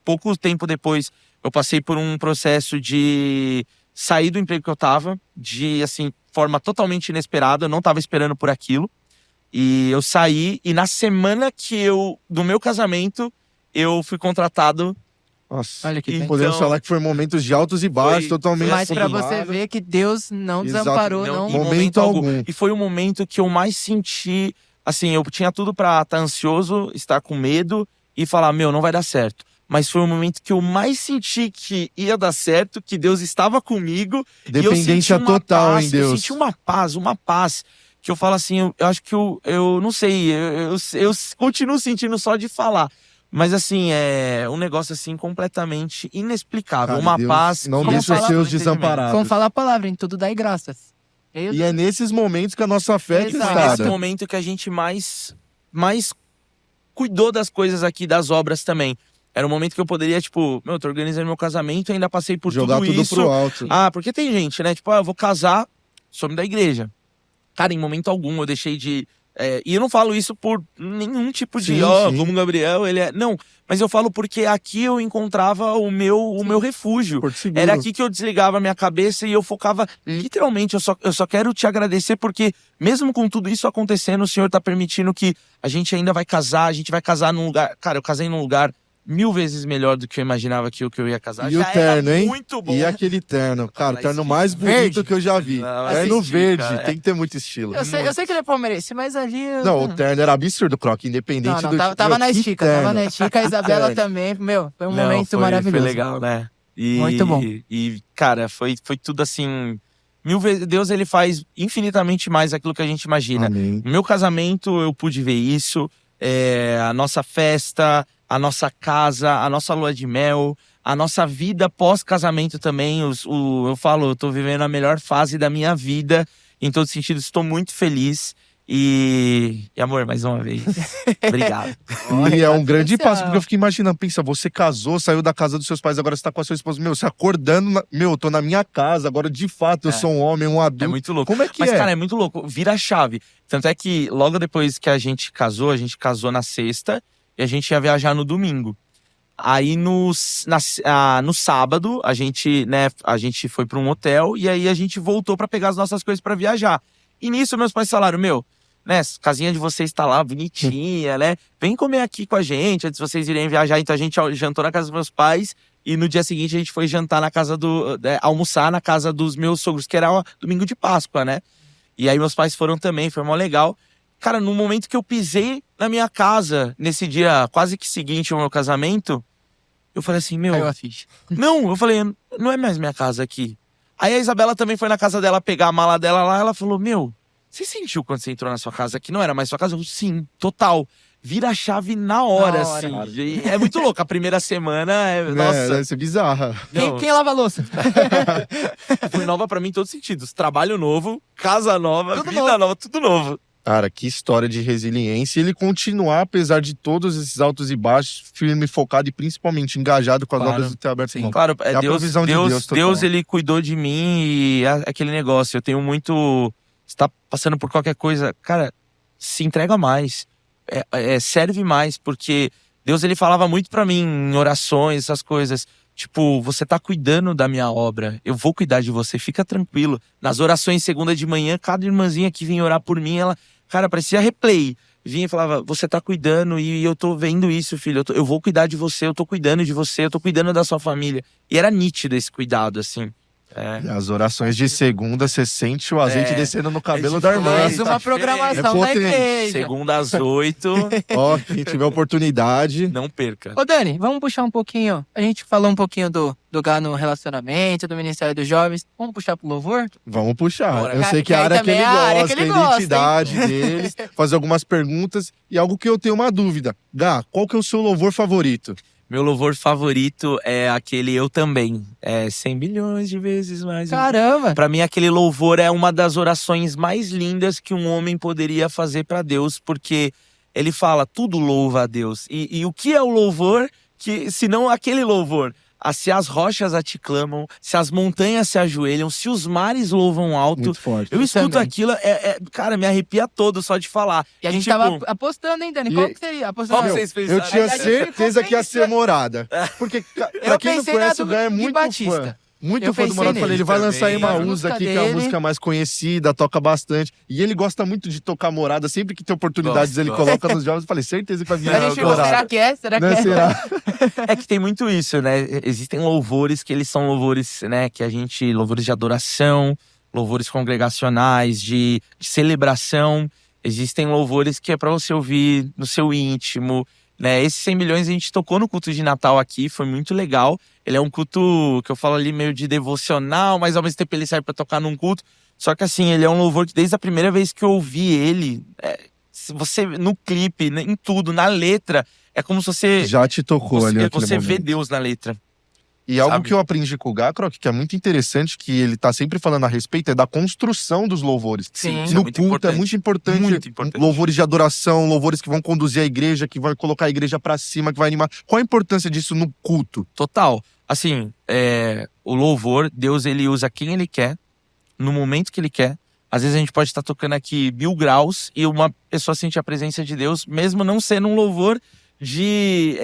Speaker 3: pouco tempo depois, eu passei por um processo de sair do emprego que eu tava, de, assim, forma totalmente inesperada. Eu não tava esperando por aquilo. E eu saí, e na semana do meu casamento, eu fui contratado.
Speaker 2: Nossa.
Speaker 1: Olha que
Speaker 3: Então,
Speaker 1: bem.
Speaker 2: Podemos falar que foi momentos de altos e baixos,
Speaker 3: Foi
Speaker 2: totalmente.
Speaker 1: Mas pra
Speaker 3: assim,
Speaker 1: você ver que Deus não
Speaker 2: Exato.
Speaker 1: desamparou,
Speaker 3: Não,
Speaker 1: não.
Speaker 3: em
Speaker 2: Momento algum.
Speaker 3: E foi o momento que eu mais senti, assim, eu tinha tudo pra estar ansioso, estar com medo e falar, não vai dar certo. Mas foi o momento que eu mais senti que ia dar certo, que Deus estava comigo. E eu senti
Speaker 2: Dependência
Speaker 3: uma
Speaker 2: total
Speaker 3: paz,
Speaker 2: em Deus.
Speaker 3: Eu senti uma paz, que eu falo assim, eu acho que eu não sei, eu continuo sentindo só de falar. Mas assim, é um negócio assim completamente inexplicável.
Speaker 2: Cara,
Speaker 3: uma
Speaker 2: Deus
Speaker 3: paz.
Speaker 2: não
Speaker 3: que
Speaker 2: deixa os
Speaker 3: fala
Speaker 2: seus
Speaker 3: do entendimento.
Speaker 2: desamparados.
Speaker 1: Como falar a palavra, em tudo dai graças.
Speaker 2: E é nesses momentos que a nossa fé é
Speaker 1: Exato.
Speaker 3: Foi nesse
Speaker 2: testada.
Speaker 3: momento que a gente mais cuidou das coisas aqui, das obras também. Era um momento que eu poderia, tipo, tô organizando meu casamento e ainda passei por
Speaker 2: Jogar tudo
Speaker 3: isso.
Speaker 2: pro alto.
Speaker 3: Porque tem gente, né? Tipo, eu vou casar, sou da igreja. Cara, em momento algum eu deixei de... e eu não falo isso por nenhum tipo de,
Speaker 2: Sim, sim.
Speaker 3: vamos Gabriel, ele é... Não, mas eu falo porque aqui eu encontrava o meu refúgio.
Speaker 2: Porto Seguro.
Speaker 3: Era aqui que eu desligava a minha cabeça e eu focava, literalmente, eu só quero te agradecer porque, mesmo com tudo isso acontecendo, o Senhor tá permitindo que a gente ainda vai casar, a gente vai casar num lugar... Cara, eu casei num lugar 1000 vezes melhor do que eu imaginava que eu ia casar.
Speaker 2: E o
Speaker 3: Já
Speaker 2: terno,
Speaker 3: era
Speaker 2: hein?
Speaker 3: muito bom.
Speaker 2: E aquele terno, cara, o terno
Speaker 3: Esse
Speaker 2: mais bonito
Speaker 1: verde.
Speaker 2: que eu já vi.
Speaker 3: Não,
Speaker 2: Terno
Speaker 3: assisti,
Speaker 2: verde,
Speaker 3: cara.
Speaker 2: tem que ter muito estilo.
Speaker 1: Eu sei que ele é palmeirense, mas ali...
Speaker 2: Não, o terno era absurdo, Croc, independente
Speaker 1: Não,
Speaker 2: do...
Speaker 1: tava na
Speaker 2: que
Speaker 1: estica,
Speaker 2: terno.
Speaker 1: tava na estica. A Isabela
Speaker 2: Terno.
Speaker 1: também, foi um
Speaker 3: Não,
Speaker 1: momento maravilhoso.
Speaker 3: Foi legal, né?
Speaker 1: Muito bom.
Speaker 3: E, cara, foi tudo assim... 1000 vezes... Deus, ele faz infinitamente mais aquilo que a gente imagina.
Speaker 2: Amém.
Speaker 3: No meu casamento, eu pude ver isso. A nossa festa, a nossa casa, a nossa lua de mel, a nossa vida pós-casamento também. Eu falo, eu tô vivendo a melhor fase da minha vida. Em todos os sentidos, estou muito feliz. E amor, mais uma vez, obrigado.
Speaker 2: E é um grande
Speaker 1: especial.
Speaker 2: passo, porque eu fiquei imaginando, pensa, você casou, saiu da casa dos seus pais, agora você tá com a sua esposa, você acordando, eu tô na minha casa, agora de fato eu sou um homem, um adulto.
Speaker 3: É muito louco.
Speaker 2: Como é que
Speaker 3: Mas,
Speaker 2: é?
Speaker 3: cara, é muito louco. Vira a chave. Tanto é que logo depois que a gente casou na sexta e a gente ia viajar no domingo. Aí no sábado, a gente foi pra um hotel e aí a gente voltou pra pegar as nossas coisas pra viajar. E nisso meus pais falaram, né, casinha de vocês tá lá, bonitinha, né? Vem comer aqui com a gente antes de vocês irem viajar. Então a gente jantou na casa dos meus pais e no dia seguinte a gente foi jantar na casa almoçar na casa dos meus sogros, que era domingo de Páscoa, né? E aí meus pais foram também, foi mó legal. Cara, no momento que eu pisei na minha casa, nesse dia quase que seguinte ao meu casamento, eu falei assim,
Speaker 1: Caiu a ficha.
Speaker 3: não, eu falei, não é mais minha casa aqui. Aí a Isabela também foi na casa dela pegar a mala dela lá, ela falou, você sentiu quando você entrou na sua casa que não era mais sua casa? Eu falei, sim, total. Vira a chave na hora, assim. E é muito louco, a primeira semana, nossa.
Speaker 2: Deve ser bizarra.
Speaker 1: Quem lava a louça?
Speaker 3: Foi nova pra mim em todos os sentidos. Trabalho novo, casa nova,
Speaker 1: Tudo
Speaker 3: vida nova, tudo novo.
Speaker 2: Cara, que história de resiliência. E ele continuar, apesar de todos esses altos e baixos, firme, focado e principalmente engajado com as
Speaker 3: Claro.
Speaker 2: obras do Teu Aberto.
Speaker 3: Sim, claro,
Speaker 2: É a provisão de Deus total.
Speaker 3: Deus, ele cuidou de mim e é aquele negócio. Eu tenho muito. Você tá passando por qualquer coisa, cara, se entrega mais. Serve mais, porque Deus, ele falava muito pra mim em orações, essas coisas. Tipo, você tá cuidando da minha obra, eu vou cuidar de você, fica tranquilo. Nas orações segunda de manhã, cada irmãzinha que vinha orar por mim, ela, cara, parecia replay. Vinha e falava, você tá cuidando e eu tô vendo isso, filho. Eu vou cuidar de você, eu tô cuidando de você, eu tô cuidando da sua família. E era nítido esse cuidado, assim.
Speaker 2: E as orações de segunda, você sente o azeite descendo no cabelo da irmã.
Speaker 1: Mais uma programação da
Speaker 2: potente.
Speaker 1: igreja.
Speaker 3: Segunda às 8,
Speaker 2: Ó, quem tiver oportunidade.
Speaker 3: não perca.
Speaker 1: Ô Dani, vamos puxar um pouquinho. A gente falou um pouquinho do Gá no relacionamento, do Ministério dos Jovens. Vamos puxar pro louvor?
Speaker 2: Vamos puxar.
Speaker 3: Bora.
Speaker 2: Eu sei que
Speaker 1: Que
Speaker 2: a
Speaker 1: aí
Speaker 2: área que
Speaker 1: também
Speaker 2: ele
Speaker 1: é a área
Speaker 2: gosta,
Speaker 1: que ele
Speaker 2: a
Speaker 1: gosta,
Speaker 2: identidade deles, fazer algumas perguntas. E algo que eu tenho uma dúvida. Gá, qual que é o seu louvor favorito?
Speaker 3: Meu louvor favorito é aquele Eu Também. 100 bilhões de vezes mais.
Speaker 1: Caramba!
Speaker 3: Pra mim, aquele louvor é uma das orações mais lindas que um homem poderia fazer pra Deus, porque ele fala, tudo louva a Deus. E o que é o louvor, se não aquele louvor? Se as rochas a te clamam, se as montanhas se ajoelham, se os mares louvam alto.
Speaker 2: Muito forte.
Speaker 3: Eu escuto
Speaker 1: também.
Speaker 3: aquilo, cara, me arrepia todo só de falar.
Speaker 1: E a gente
Speaker 3: tipo,
Speaker 1: tava apostando, hein, Dani? Qual que você ia apostar?
Speaker 3: Qual que vocês pensaram?
Speaker 2: Eu tinha
Speaker 1: A gente
Speaker 2: certeza
Speaker 1: ficou
Speaker 2: que ia ser Morada. Porque, pra
Speaker 1: Eu
Speaker 2: quem não
Speaker 1: pensei na
Speaker 2: conhece, o
Speaker 1: do
Speaker 2: Gá é
Speaker 1: Gui
Speaker 2: muito
Speaker 1: Batista.
Speaker 2: fã. Muito
Speaker 1: Eu
Speaker 2: fã do
Speaker 1: pensei
Speaker 2: Morada. Falei, ele vai
Speaker 3: nele
Speaker 2: lançar aí uma
Speaker 1: também.
Speaker 2: música
Speaker 1: As
Speaker 2: aqui, que é
Speaker 1: músicas
Speaker 2: a
Speaker 1: dele.
Speaker 2: música mais conhecida, toca bastante. E ele gosta muito de tocar Morada. Sempre que tem oportunidades, ele
Speaker 3: Gosto.
Speaker 2: coloca nos jovens. Eu falei, certeza que vai vir
Speaker 1: A gente ficou,
Speaker 2: Morada.
Speaker 1: será que é? Será que
Speaker 2: Né,
Speaker 1: é?
Speaker 2: será?
Speaker 3: É que tem muito isso, né? Existem louvores que eles são louvores, né? Louvores de adoração, louvores congregacionais, de celebração. Existem louvores que é pra você ouvir no seu íntimo, né? Esses 100 milhões a gente tocou no culto de Natal aqui, foi muito legal. Ele é um culto que eu falo ali meio de devocional, mas ao mesmo tempo ele serve pra tocar num culto. Só que assim, ele é um louvor que desde a primeira vez que eu ouvi ele, se você no clipe, em tudo, na letra, é como se você
Speaker 2: Já te tocou ali naquele
Speaker 3: você vê
Speaker 2: momento.
Speaker 3: Deus na letra.
Speaker 2: E algo
Speaker 3: Sabe?
Speaker 2: que eu aprendi com o Gá, Croc, que é muito interessante, que ele tá sempre falando a respeito, é da construção dos louvores.
Speaker 1: Sim.
Speaker 3: Isso é
Speaker 2: No
Speaker 3: muito
Speaker 2: culto é
Speaker 3: importante.
Speaker 2: muito importante.
Speaker 3: Muito importante.
Speaker 2: Louvores de adoração, louvores que vão conduzir a igreja, que vai colocar a igreja pra cima, que vai animar. Qual a importância disso no culto?
Speaker 3: Total. Assim, o louvor, Deus ele usa quem ele quer, no momento que ele quer. Às vezes a gente pode estar tocando aqui 1000 graus e uma pessoa sente a presença de Deus, mesmo não sendo um louvor de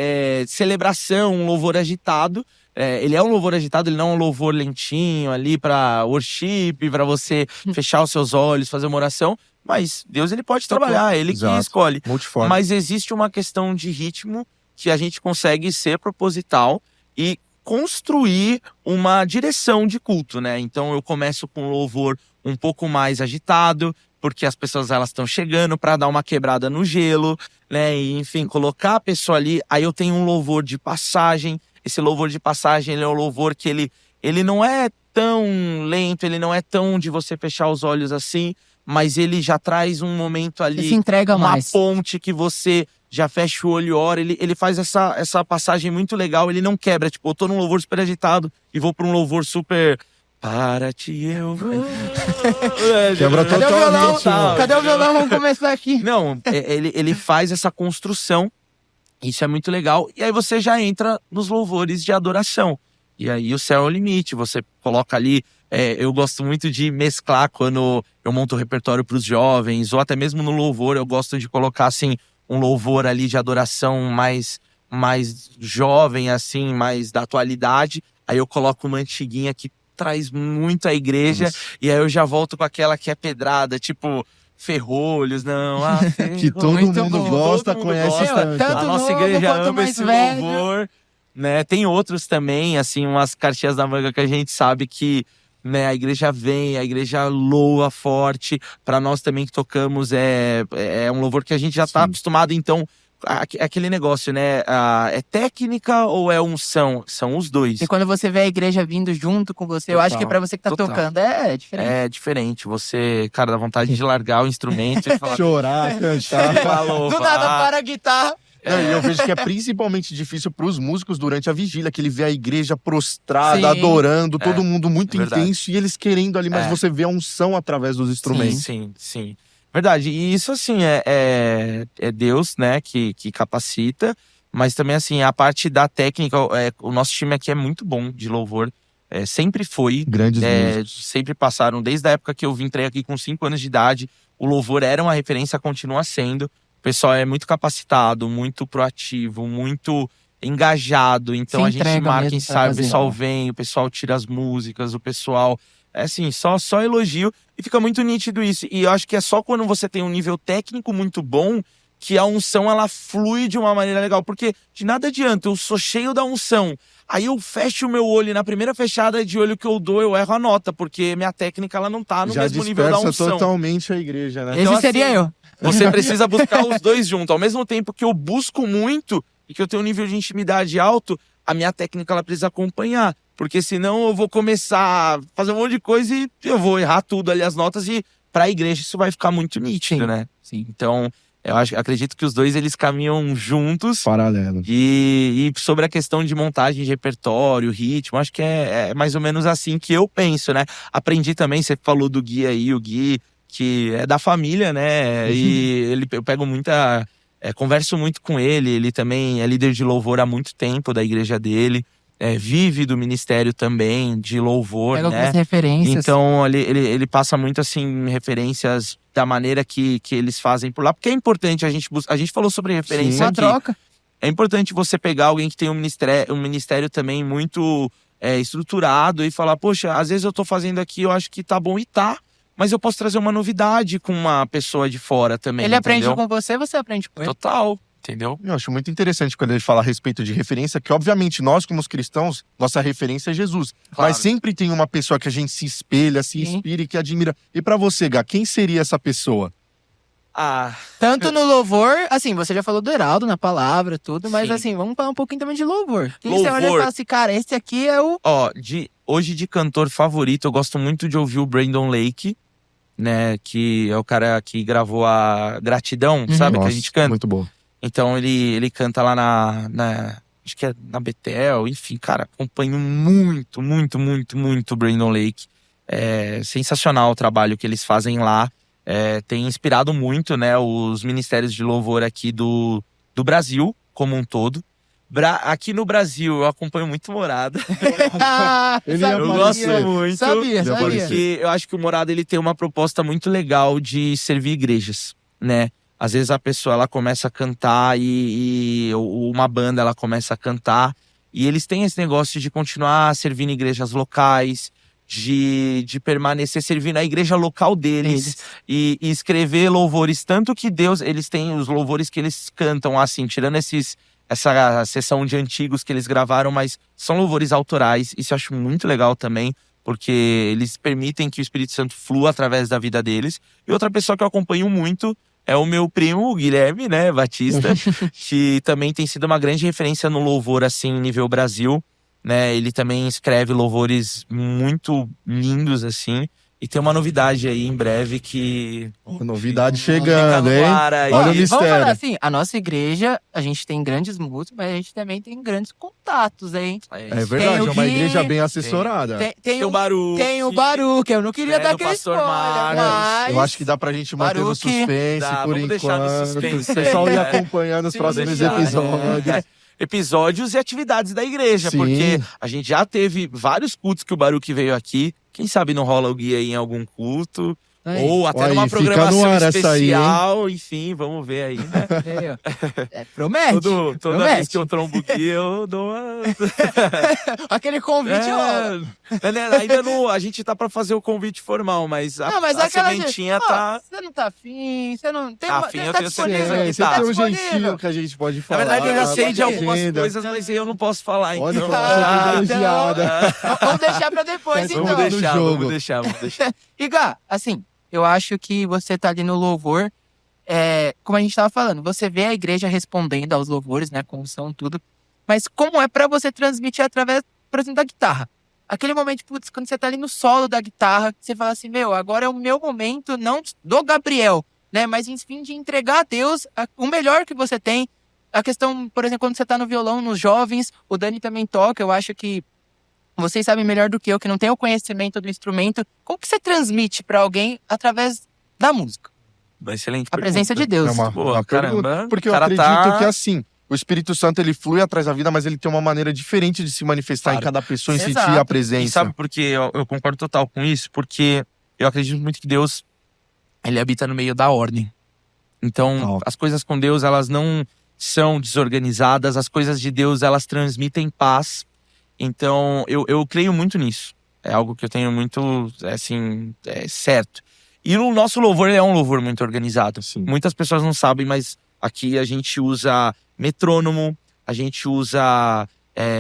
Speaker 3: celebração, um louvor agitado. Ele é um louvor agitado, ele não é um louvor lentinho ali pra worship, pra você fechar os seus olhos, fazer uma oração. Mas Deus ele pode trabalhar, ele que
Speaker 2: Exato.
Speaker 3: escolhe.
Speaker 2: Multiforme.
Speaker 3: Mas existe uma questão de ritmo que a gente consegue ser proposital e construir uma direção de culto, né? Então eu começo com um louvor um pouco mais agitado, porque as pessoas elas estão chegando para dar uma quebrada no gelo, né? E, enfim, colocar a pessoa ali. Aí eu tenho um louvor de passagem. Esse louvor de passagem, ele é um louvor que ele não é tão lento, ele não é tão de você fechar os olhos assim, mas ele já traz um momento ali,
Speaker 1: Ele se entrega
Speaker 3: uma
Speaker 1: mais.
Speaker 3: ponte que você já fecha o olho e ora. Ele faz essa passagem muito legal, ele não quebra. Tipo, eu tô num louvor super agitado e vou pra um louvor super... Para ti eu vou...
Speaker 2: Quebra
Speaker 1: Cadê o violão?
Speaker 2: totalmente,
Speaker 1: Cadê o violão? Vamos começar aqui.
Speaker 3: Não, ele faz essa construção. Isso é muito legal. E aí você já entra nos louvores de adoração. E aí o céu é o limite. Você coloca ali... eu gosto muito de mesclar quando eu monto o repertório para os jovens. Ou até mesmo no louvor, eu gosto de colocar assim um louvor ali de adoração mais mais jovem, assim, mais da atualidade. Aí eu coloco uma antiguinha que traz muito a igreja.
Speaker 2: Nossa.
Speaker 3: E aí eu já volto com aquela que é pedrada, tipo Ferrolhos, não.
Speaker 2: Que todo
Speaker 1: Muito
Speaker 2: mundo
Speaker 1: bom.
Speaker 2: gosta,
Speaker 3: Todo mundo
Speaker 2: conhece
Speaker 3: gosta.
Speaker 2: tanto.
Speaker 1: Tanto
Speaker 3: A nossa
Speaker 1: novo
Speaker 3: igreja
Speaker 1: quanto
Speaker 3: ama
Speaker 1: mais
Speaker 3: esse
Speaker 1: velho.
Speaker 3: louvor, né? Tem outros também, assim, umas cartinhas da manga que a gente sabe que, né, a igreja vem, a igreja loa forte. Pra nós também que tocamos, é um louvor que a gente já tá
Speaker 2: Sim.
Speaker 3: acostumado, então, aquele negócio, né? É técnica ou é unção? São os dois.
Speaker 1: E quando você vê a igreja vindo junto com você, eu acho que
Speaker 3: Total,
Speaker 1: pra você que tá
Speaker 3: total.
Speaker 1: tocando é diferente.
Speaker 3: É diferente. Você, cara, dá vontade de largar o instrumento e falar.
Speaker 2: Chorar, cantar.
Speaker 3: Falou,
Speaker 1: Do nada para a guitarra.
Speaker 2: Não, e eu vejo que é principalmente difícil pros músicos durante a vigília, que ele vê a igreja prostrada,
Speaker 1: Sim.
Speaker 2: adorando, todo mundo muito
Speaker 3: verdade.
Speaker 2: intenso e eles querendo ali, mas
Speaker 3: É.
Speaker 2: você vê a unção através dos instrumentos.
Speaker 3: Sim. Verdade. E isso, assim, é Deus, né, que capacita. Mas também, assim, a parte da técnica, o nosso time aqui é muito bom de louvor. Sempre foi.
Speaker 2: Grandes músicos.
Speaker 3: Sempre passaram, desde a época que eu entrei aqui com 5 anos de idade, o louvor era uma referência, continua sendo. O pessoal é muito capacitado, muito proativo, muito engajado. Então
Speaker 1: Se
Speaker 3: a gente
Speaker 1: entrega
Speaker 3: marca
Speaker 1: mesmo pra
Speaker 3: ensaio, o
Speaker 1: fazer.
Speaker 3: pessoal vem, o pessoal tira as músicas, o pessoal... É assim, só elogio. E fica muito nítido isso. E eu acho que é só quando você tem um nível técnico muito bom que a unção, ela flui de uma maneira legal. Porque de nada adianta, eu sou cheio da unção. Aí eu fecho o meu olho e na primeira fechada de olho que eu dou, eu erro a nota. Porque minha técnica, ela não tá no
Speaker 2: Já
Speaker 3: mesmo nível da
Speaker 2: dispersa
Speaker 3: unção.
Speaker 2: totalmente a igreja, né?
Speaker 3: Então,
Speaker 1: Esse seria
Speaker 3: assim,
Speaker 1: eu.
Speaker 3: Você precisa buscar os dois juntos. Ao mesmo tempo que eu busco muito e que eu tenho um nível de intimidade alto, a minha técnica, ela precisa acompanhar. Porque senão eu vou começar a fazer um monte de coisa e eu vou errar tudo ali, as notas. E pra igreja isso vai ficar muito nítido,
Speaker 1: Sim.
Speaker 3: né?
Speaker 1: Sim.
Speaker 3: Então, acredito que os dois, eles caminham juntos.
Speaker 2: Paralelo.
Speaker 3: E sobre a questão de montagem de repertório, ritmo, acho que é mais ou menos assim que eu penso, né? Aprendi também, você falou do Gui aí, o Gui, que é da família, né? E eu pego muita... converso muito com ele, ele também é líder de louvor há muito tempo da igreja dele. Vive do ministério também, de louvor,
Speaker 1: Pega
Speaker 3: né?
Speaker 1: algumas referências.
Speaker 3: Então, ele passa muito, assim, referências da maneira que eles fazem por lá. Porque é importante a gente falou sobre referência
Speaker 1: uma
Speaker 3: aqui.
Speaker 1: troca.
Speaker 3: É importante você pegar alguém que tem um ministério também muito estruturado e falar, poxa, às vezes eu tô fazendo aqui, eu acho que tá bom e tá, mas eu posso trazer uma novidade com uma pessoa de fora também,
Speaker 1: Ele aprende
Speaker 3: entendeu?
Speaker 1: com você, você aprende com ele.
Speaker 3: Total, entendeu?
Speaker 2: Eu acho muito interessante quando ele fala a respeito de referência, que obviamente nós, como os cristãos, nossa referência é Jesus.
Speaker 3: Claro.
Speaker 2: Mas sempre tem uma pessoa que a gente se espelha, se
Speaker 1: Sim.
Speaker 2: inspira e que admira. E pra você, Gá, quem seria essa pessoa?
Speaker 1: Tanto no louvor, assim, você já falou do Heraldo na palavra, tudo, mas
Speaker 3: Sim.
Speaker 1: assim, vamos falar um pouquinho também de louvor. Quem você olha e
Speaker 3: Louvor.
Speaker 1: fala assim, cara, esse aqui é o...
Speaker 3: Ó, hoje de cantor favorito, eu gosto muito de ouvir o Brandon Lake, né? Que é o cara que gravou a Gratidão, sabe? Que a gente canta.
Speaker 2: Muito bom.
Speaker 3: Então ele canta lá na acho que é na Betel, enfim, cara, acompanho muito o Brandon Lake. É sensacional o trabalho que eles fazem lá. Tem inspirado muito, né, os ministérios de louvor aqui do Brasil como um todo. Aqui no Brasil eu acompanho muito Morada.
Speaker 2: Ele ia
Speaker 3: Eu
Speaker 2: aparecer.
Speaker 3: gosto muito.
Speaker 1: Sabia.
Speaker 3: Porque eu acho que o Morada, ele tem uma proposta muito legal de servir igrejas, né? Às vezes a pessoa, ela começa a cantar e uma banda, ela começa a cantar. E eles têm esse negócio de continuar servindo igrejas locais, de permanecer servindo a igreja local deles. E escrever louvores. Tanto que Deus, eles têm os louvores que eles cantam, assim, tirando essa sessão de antigos que eles gravaram, mas são louvores autorais. Isso eu acho muito legal também, porque eles permitem que o Espírito Santo flua através da vida deles. E outra pessoa que eu acompanho muito é o meu primo, o Guilherme, né, Batista, que também tem sido uma grande referência no louvor, assim, nível Brasil, né? Ele também escreve louvores muito lindos, assim. E tem uma novidade aí em breve que...
Speaker 2: Novidade
Speaker 3: fica
Speaker 2: chegando,
Speaker 3: no
Speaker 2: hein?
Speaker 3: ar aí.
Speaker 2: Olha o
Speaker 1: Vamos falar
Speaker 2: mistério.
Speaker 1: assim, a nossa igreja, a gente tem grandes músicos, mas a gente também tem grandes contatos, hein?
Speaker 2: É
Speaker 3: isso.
Speaker 2: verdade,
Speaker 1: Tem o
Speaker 2: é uma
Speaker 1: Gui,
Speaker 2: igreja bem assessorada.
Speaker 1: Tem
Speaker 3: o Baruch.
Speaker 1: Tem o Baruch, eu não queria
Speaker 3: né,
Speaker 1: dar
Speaker 3: do
Speaker 1: aquele
Speaker 3: Pastor
Speaker 1: spoiler,
Speaker 3: Marcos.
Speaker 1: mas...
Speaker 2: Eu acho que dá pra gente manter no
Speaker 1: Baruch.
Speaker 2: suspense
Speaker 3: Dá,
Speaker 2: por
Speaker 3: vamos deixar no
Speaker 2: enquanto.
Speaker 3: suspense.
Speaker 2: O pessoal ia
Speaker 3: É.
Speaker 2: acompanhando os
Speaker 1: Sim,
Speaker 2: próximos
Speaker 3: deixar,
Speaker 2: episódios.
Speaker 3: Episódios e atividades da igreja,
Speaker 2: Sim.
Speaker 3: porque a gente já teve vários cultos que o Baruch veio aqui. Quem sabe não rola o guia aí em algum culto.
Speaker 1: Aí.
Speaker 3: Ou até
Speaker 2: Aí,
Speaker 3: numa
Speaker 2: fica no
Speaker 3: programação
Speaker 2: ar essa aí, hein?
Speaker 3: especial, enfim, vamos ver aí, né?
Speaker 1: Aí, ó. Promete.
Speaker 3: Toda
Speaker 1: promete.
Speaker 3: vez que eu trombo o Gui, eu dou uma...
Speaker 1: Aquele convite, ó.
Speaker 3: Ainda não, a gente tá pra fazer o convite formal, mas a,
Speaker 1: Não, mas
Speaker 3: a
Speaker 1: aquela
Speaker 3: sementinha
Speaker 1: ó,
Speaker 3: tá...
Speaker 1: Você não tá afim, você não... Tem
Speaker 3: Afim, eu
Speaker 1: tá
Speaker 3: tenho
Speaker 1: disponível.
Speaker 3: certeza que
Speaker 2: Você
Speaker 3: tá.
Speaker 2: tem um
Speaker 1: disponível.
Speaker 2: jeitinho que a gente pode
Speaker 3: Na
Speaker 2: falar.
Speaker 3: verdade, eu já sei de algumas
Speaker 2: agenda.
Speaker 3: coisas, mas eu não posso falar,
Speaker 2: Olha,
Speaker 3: então...
Speaker 2: você privilegiada.
Speaker 1: Vamos deixar pra depois,
Speaker 2: Mas
Speaker 1: então.
Speaker 2: vamos
Speaker 3: Vamos deixar,
Speaker 2: no jogo.
Speaker 3: vamos deixar, vamos deixar.
Speaker 1: E, Gá, assim, eu acho que você tá ali no louvor, como a gente tava falando, você vê a igreja respondendo aos louvores, né, com som, tudo, mas como é pra você transmitir através, por exemplo, da guitarra? Aquele momento, putz, quando você tá ali no solo da guitarra, você fala assim, meu, agora é o meu momento, não do Gabriel, né, mas enfim, de entregar a Deus o melhor que você tem. A questão, por exemplo, quando você tá no violão, nos jovens, o Dani também toca, eu acho que vocês sabem melhor do que eu, que não tem o conhecimento do instrumento. Como que você transmite pra alguém através da música?
Speaker 3: Excelente
Speaker 1: A presença de
Speaker 3: pergunta.
Speaker 1: Deus.
Speaker 2: É uma
Speaker 3: Boa,
Speaker 2: pergunta.
Speaker 3: caramba.
Speaker 2: Porque eu
Speaker 3: O cara
Speaker 2: acredito
Speaker 3: tá-
Speaker 2: que assim, o Espírito Santo ele flui atrás da vida, mas ele tem uma maneira diferente de se manifestar
Speaker 3: Claro.
Speaker 2: em cada pessoa, em
Speaker 1: Exato.
Speaker 2: sentir a
Speaker 3: E
Speaker 2: presença.
Speaker 3: sabe por que eu concordo total com isso? Porque eu acredito muito que Deus, ele habita no meio da ordem. Então,
Speaker 2: Total.
Speaker 3: as coisas com Deus, elas não são desorganizadas. As coisas de Deus, elas transmitem paz. Então, eu creio muito nisso. É algo que eu tenho muito, assim, certo. E o nosso louvor, ele é um louvor muito organizado.
Speaker 2: Sim.
Speaker 3: Muitas pessoas não sabem, mas aqui a gente usa metrônomo, a gente usa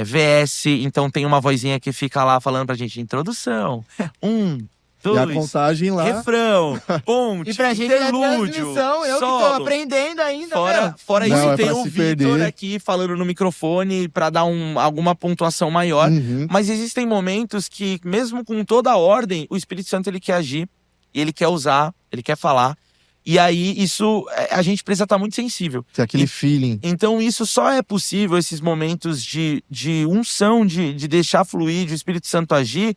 Speaker 3: VS, então tem uma vozinha que fica lá falando pra gente, introdução, 1,
Speaker 2: E a
Speaker 3: 2,
Speaker 2: contagem lá.
Speaker 3: refrão, ponte,
Speaker 1: E pra gente é
Speaker 3: interlúdio,
Speaker 1: transmissão, eu que tô
Speaker 3: solo.
Speaker 1: aprendendo ainda,
Speaker 3: Fora,
Speaker 1: meu.
Speaker 3: fora
Speaker 2: Não,
Speaker 3: isso,
Speaker 2: é
Speaker 3: tem
Speaker 2: pra
Speaker 3: o
Speaker 2: se
Speaker 3: Vitor
Speaker 2: perder.
Speaker 3: aqui falando no microfone pra dar alguma pontuação maior.
Speaker 2: Uhum.
Speaker 3: Mas existem momentos que, mesmo com toda a ordem, o Espírito Santo ele quer agir, e ele quer usar, ele quer falar. E aí, isso, a gente precisa estar muito sensível.
Speaker 2: Tem aquele feeling.
Speaker 3: Então, isso só é possível, esses momentos de unção, de deixar fluir, de o Espírito Santo agir,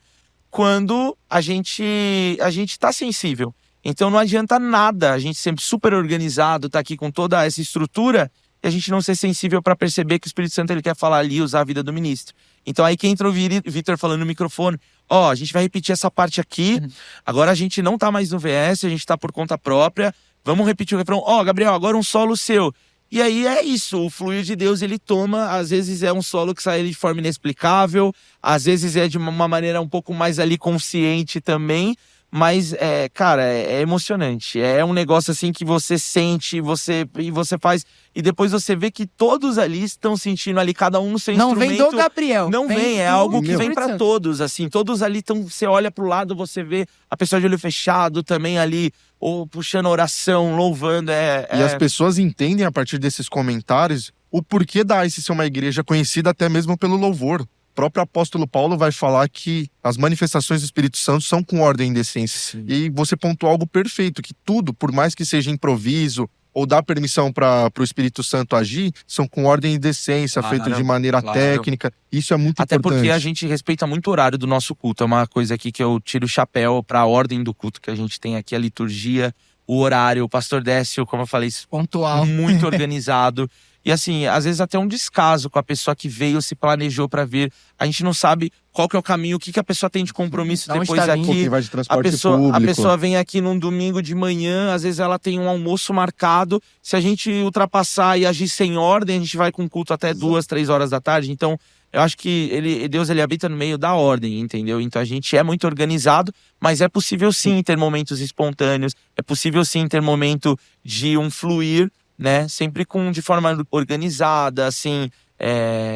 Speaker 3: quando a gente tá sensível. Então, não adianta nada a gente sempre super organizado, tá aqui com toda essa estrutura, e a gente não ser sensível para perceber que o Espírito Santo ele quer falar ali e usar a vida do ministro. Então, aí que entra o Vitor falando no microfone, a gente vai repetir essa parte aqui, agora a gente não tá mais no VS, a gente tá por conta própria, vamos repetir o refrão, Gabriel, agora um solo seu. E aí é isso, o fluir de Deus ele toma, às vezes é um solo que sai de forma inexplicável, às vezes é de uma maneira um pouco mais ali consciente também, mas cara, é emocionante, é um negócio assim que você sente, e você faz, e depois você vê que todos ali estão sentindo ali, cada um no seu
Speaker 1: Não
Speaker 3: instrumento.
Speaker 1: vem do Gabriel.
Speaker 3: Não vem, é
Speaker 1: do
Speaker 3: algo que vem
Speaker 1: Espírito
Speaker 3: pra
Speaker 1: Santo.
Speaker 3: todos, assim, todos ali estão, você olha pro lado, você vê a pessoa de olho fechado também ali, ou puxando oração, louvando,
Speaker 2: E as pessoas entendem a partir desses comentários o porquê da ICE ser uma igreja conhecida até mesmo pelo louvor. O próprio apóstolo Paulo vai falar que as manifestações do Espírito Santo são com ordem e decência.
Speaker 3: Sim.
Speaker 2: E você pontuou algo perfeito, que tudo, por mais que seja improviso ou dar permissão para o Espírito Santo agir, são com ordem e decência,
Speaker 3: Claro,
Speaker 2: feito de maneira
Speaker 3: claro.
Speaker 2: técnica. Isso é muito
Speaker 3: Até
Speaker 2: importante.
Speaker 3: porque a gente respeita muito o horário do nosso culto. É uma coisa aqui que eu tiro o chapéu pra ordem do culto que a gente tem aqui, a liturgia, o horário. O pastor Décio, como eu falei,
Speaker 1: Pontual.
Speaker 3: muito organizado. E assim, às vezes até um descaso com a pessoa que veio, se planejou pra vir. A gente não sabe qual que é o caminho, o que a pessoa tem de compromisso
Speaker 1: Da onde
Speaker 3: depois
Speaker 1: tá vindo.
Speaker 2: Quem
Speaker 3: aqui.
Speaker 2: vai de
Speaker 3: A
Speaker 2: transporte
Speaker 3: pessoa
Speaker 2: público.
Speaker 3: vem aqui num domingo de manhã, às vezes ela tem um almoço marcado. Se a gente ultrapassar e agir sem ordem, a gente vai com culto até 2, 3 horas da tarde. Então, eu acho que Deus ele habita no meio da ordem, entendeu? Então a gente é muito organizado, mas é possível sim ter momentos espontâneos, é possível sim ter momento de um fluir, né? Sempre de forma organizada, assim,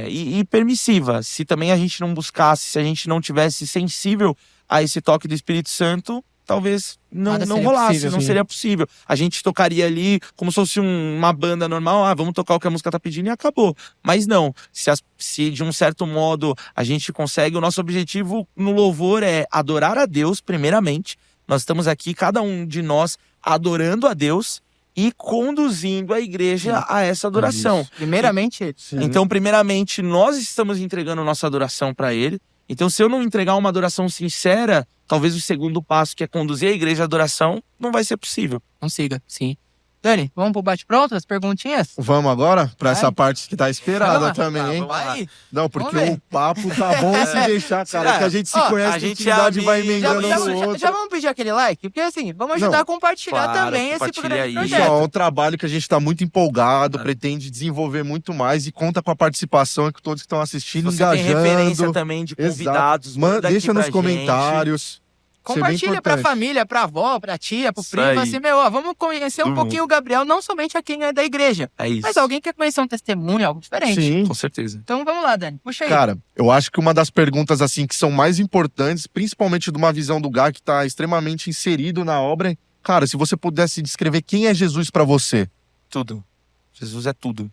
Speaker 3: e permissiva. Se também a gente não buscasse, se a gente não tivesse sensível a esse toque do Espírito Santo, talvez
Speaker 1: Nada
Speaker 3: não
Speaker 1: seria
Speaker 3: rolasse,
Speaker 1: possível,
Speaker 3: não
Speaker 1: sim.
Speaker 3: seria possível. A gente tocaria ali como se fosse uma banda normal, vamos tocar o que a música tá pedindo e acabou. Mas não, se de um certo modo a gente consegue, o nosso objetivo no louvor é adorar a Deus primeiramente. Nós estamos aqui, cada um de nós, adorando a Deus e conduzindo a igreja a essa adoração.
Speaker 1: Primeiramente, ele.
Speaker 2: Sim.
Speaker 3: Então, primeiramente, nós estamos entregando nossa adoração para Ele. Então, se eu não entregar uma adoração sincera, talvez o segundo passo, que é conduzir a igreja à adoração, não vai ser possível.
Speaker 1: consiga, sim. Dani, vamos pro bate-pronto, as perguntinhas?
Speaker 2: Vamos agora pra
Speaker 1: Vai.
Speaker 2: essa parte que tá esperada
Speaker 1: Vamos.
Speaker 2: também, hein?
Speaker 1: Vai.
Speaker 2: Não, porque
Speaker 1: Vamos ver.
Speaker 2: o papo tá bom se deixar, cara. Que a gente se
Speaker 1: Ó,
Speaker 2: conhece,
Speaker 3: a
Speaker 2: a
Speaker 3: gente
Speaker 2: gente intimidade
Speaker 3: é
Speaker 2: vai
Speaker 3: amigo,
Speaker 2: emendando
Speaker 1: Já,
Speaker 2: um no
Speaker 1: já
Speaker 2: outro.
Speaker 1: vamos pedir aquele like? Porque assim, vamos ajudar
Speaker 2: Não.
Speaker 1: a compartilhar
Speaker 3: Claro,
Speaker 1: também esse
Speaker 3: compartilha
Speaker 1: grande
Speaker 3: aí.
Speaker 1: projeto.
Speaker 2: João, é um trabalho que a gente tá muito empolgado, pretende desenvolver muito mais e conta com a participação com todos que estão assistindo,
Speaker 3: Se você tem
Speaker 2: engajando.
Speaker 3: referência também de convidados,
Speaker 2: Exato.
Speaker 3: manda
Speaker 2: Deixa
Speaker 3: aqui
Speaker 2: nos
Speaker 3: pra gente.
Speaker 2: comentários. Isso é bem
Speaker 1: Compartilha pra
Speaker 2: importante.
Speaker 1: família, pra avó, pra tia, pro
Speaker 3: Isso
Speaker 1: primo.
Speaker 3: aí.
Speaker 1: Assim, meu, ó, vamos conhecer um
Speaker 3: Todo
Speaker 1: pouquinho o Gabriel, não somente a quem é da igreja,
Speaker 3: É isso.
Speaker 1: mas alguém que quer conhecer um testemunho, algo diferente.
Speaker 2: Sim.
Speaker 3: Com certeza.
Speaker 1: Então vamos lá, Dani, puxa aí.
Speaker 2: Cara, eu acho que uma das perguntas assim que são mais importantes, principalmente de uma visão do Gá que tá extremamente inserido na obra, é, cara, se você pudesse descrever quem é Jesus pra você.
Speaker 3: Tudo. Jesus é tudo.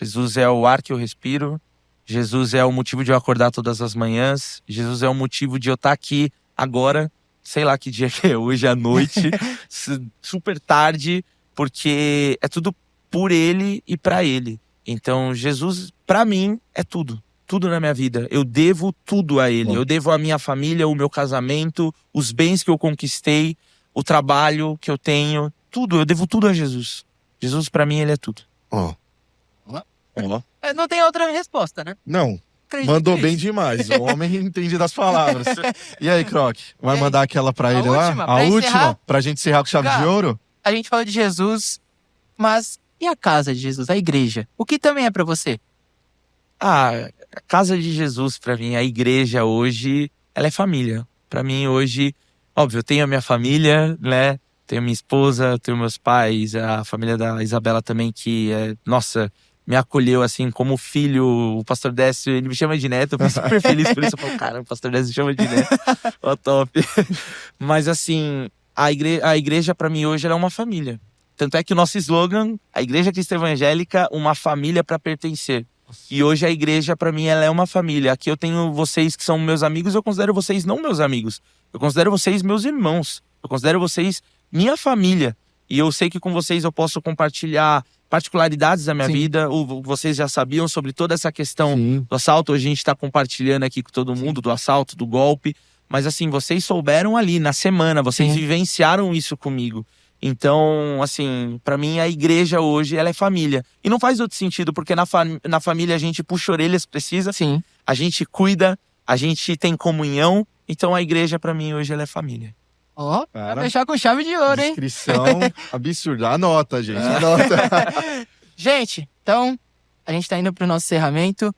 Speaker 3: Jesus é o ar que eu respiro. Jesus é o motivo de eu acordar todas as manhãs. Jesus é o motivo de eu estar aqui agora. Sei lá que dia que é hoje à noite. Super tarde. Porque é tudo por Ele e pra Ele. Então, Jesus, pra mim, é tudo. Tudo na minha vida. Eu devo tudo a Ele.
Speaker 2: Bom.
Speaker 3: Eu devo a minha família, o meu casamento, os bens que eu conquistei, o trabalho que eu tenho. Tudo. Eu devo tudo a Jesus. Jesus, pra mim, Ele é tudo.
Speaker 2: Ó.
Speaker 1: Ó.
Speaker 2: Ó.
Speaker 1: Não tem outra resposta, né?
Speaker 2: Não,
Speaker 1: Acredito
Speaker 2: mandou
Speaker 1: nisso.
Speaker 2: bem demais. O homem entende das palavras. E aí, Croc, vai
Speaker 1: E aí?
Speaker 2: mandar aquela pra ele lá?
Speaker 1: última,
Speaker 2: A
Speaker 1: pra
Speaker 2: última?
Speaker 1: encerrar?
Speaker 2: Pra gente encerrar com chave
Speaker 1: Gá.
Speaker 2: de ouro?
Speaker 1: A gente fala de Jesus, mas e a casa de Jesus, a igreja? O que também é pra você?
Speaker 3: A casa de Jesus, pra mim, a igreja hoje, ela é família. Pra mim, hoje, óbvio, eu tenho a minha família, né? Tenho minha esposa, tenho meus pais, a família da Isabela também, que, nossa, me acolheu assim como filho. O pastor Décio, ele me chama de neto, eu fico super feliz por isso. Eu falo, cara, o pastor Décio me chama de neto. Ó, top. Mas assim, a igreja pra mim hoje ela é uma família. Tanto é que o nosso slogan, a Igreja Cristã Evangélica, uma família pra pertencer. E hoje a igreja pra mim ela é uma família. Aqui eu tenho vocês que são meus amigos, eu considero vocês não meus amigos. Eu considero vocês meus irmãos. Eu considero vocês minha família. E eu sei que com vocês eu posso compartilhar particularidades da minha
Speaker 1: Sim.
Speaker 3: vida. Vocês já sabiam sobre toda essa questão
Speaker 2: Sim.
Speaker 3: do assalto. Hoje a gente tá compartilhando aqui com todo mundo do assalto, do golpe. Mas assim, vocês souberam ali na semana, vocês
Speaker 1: Sim.
Speaker 3: vivenciaram isso comigo. Então, assim, pra mim a igreja hoje, ela é família. E não faz outro sentido, porque na família a gente puxa orelhas, precisa.
Speaker 1: Sim.
Speaker 3: A gente cuida, a gente tem comunhão. Então a igreja pra mim hoje, ela é família.
Speaker 1: Ó,
Speaker 2: Cara.
Speaker 1: vai fechar com chave de ouro, hein?
Speaker 2: Descrição absurda. Anota, gente. Anota.
Speaker 1: Gente, então, a gente tá indo pro nosso encerramento.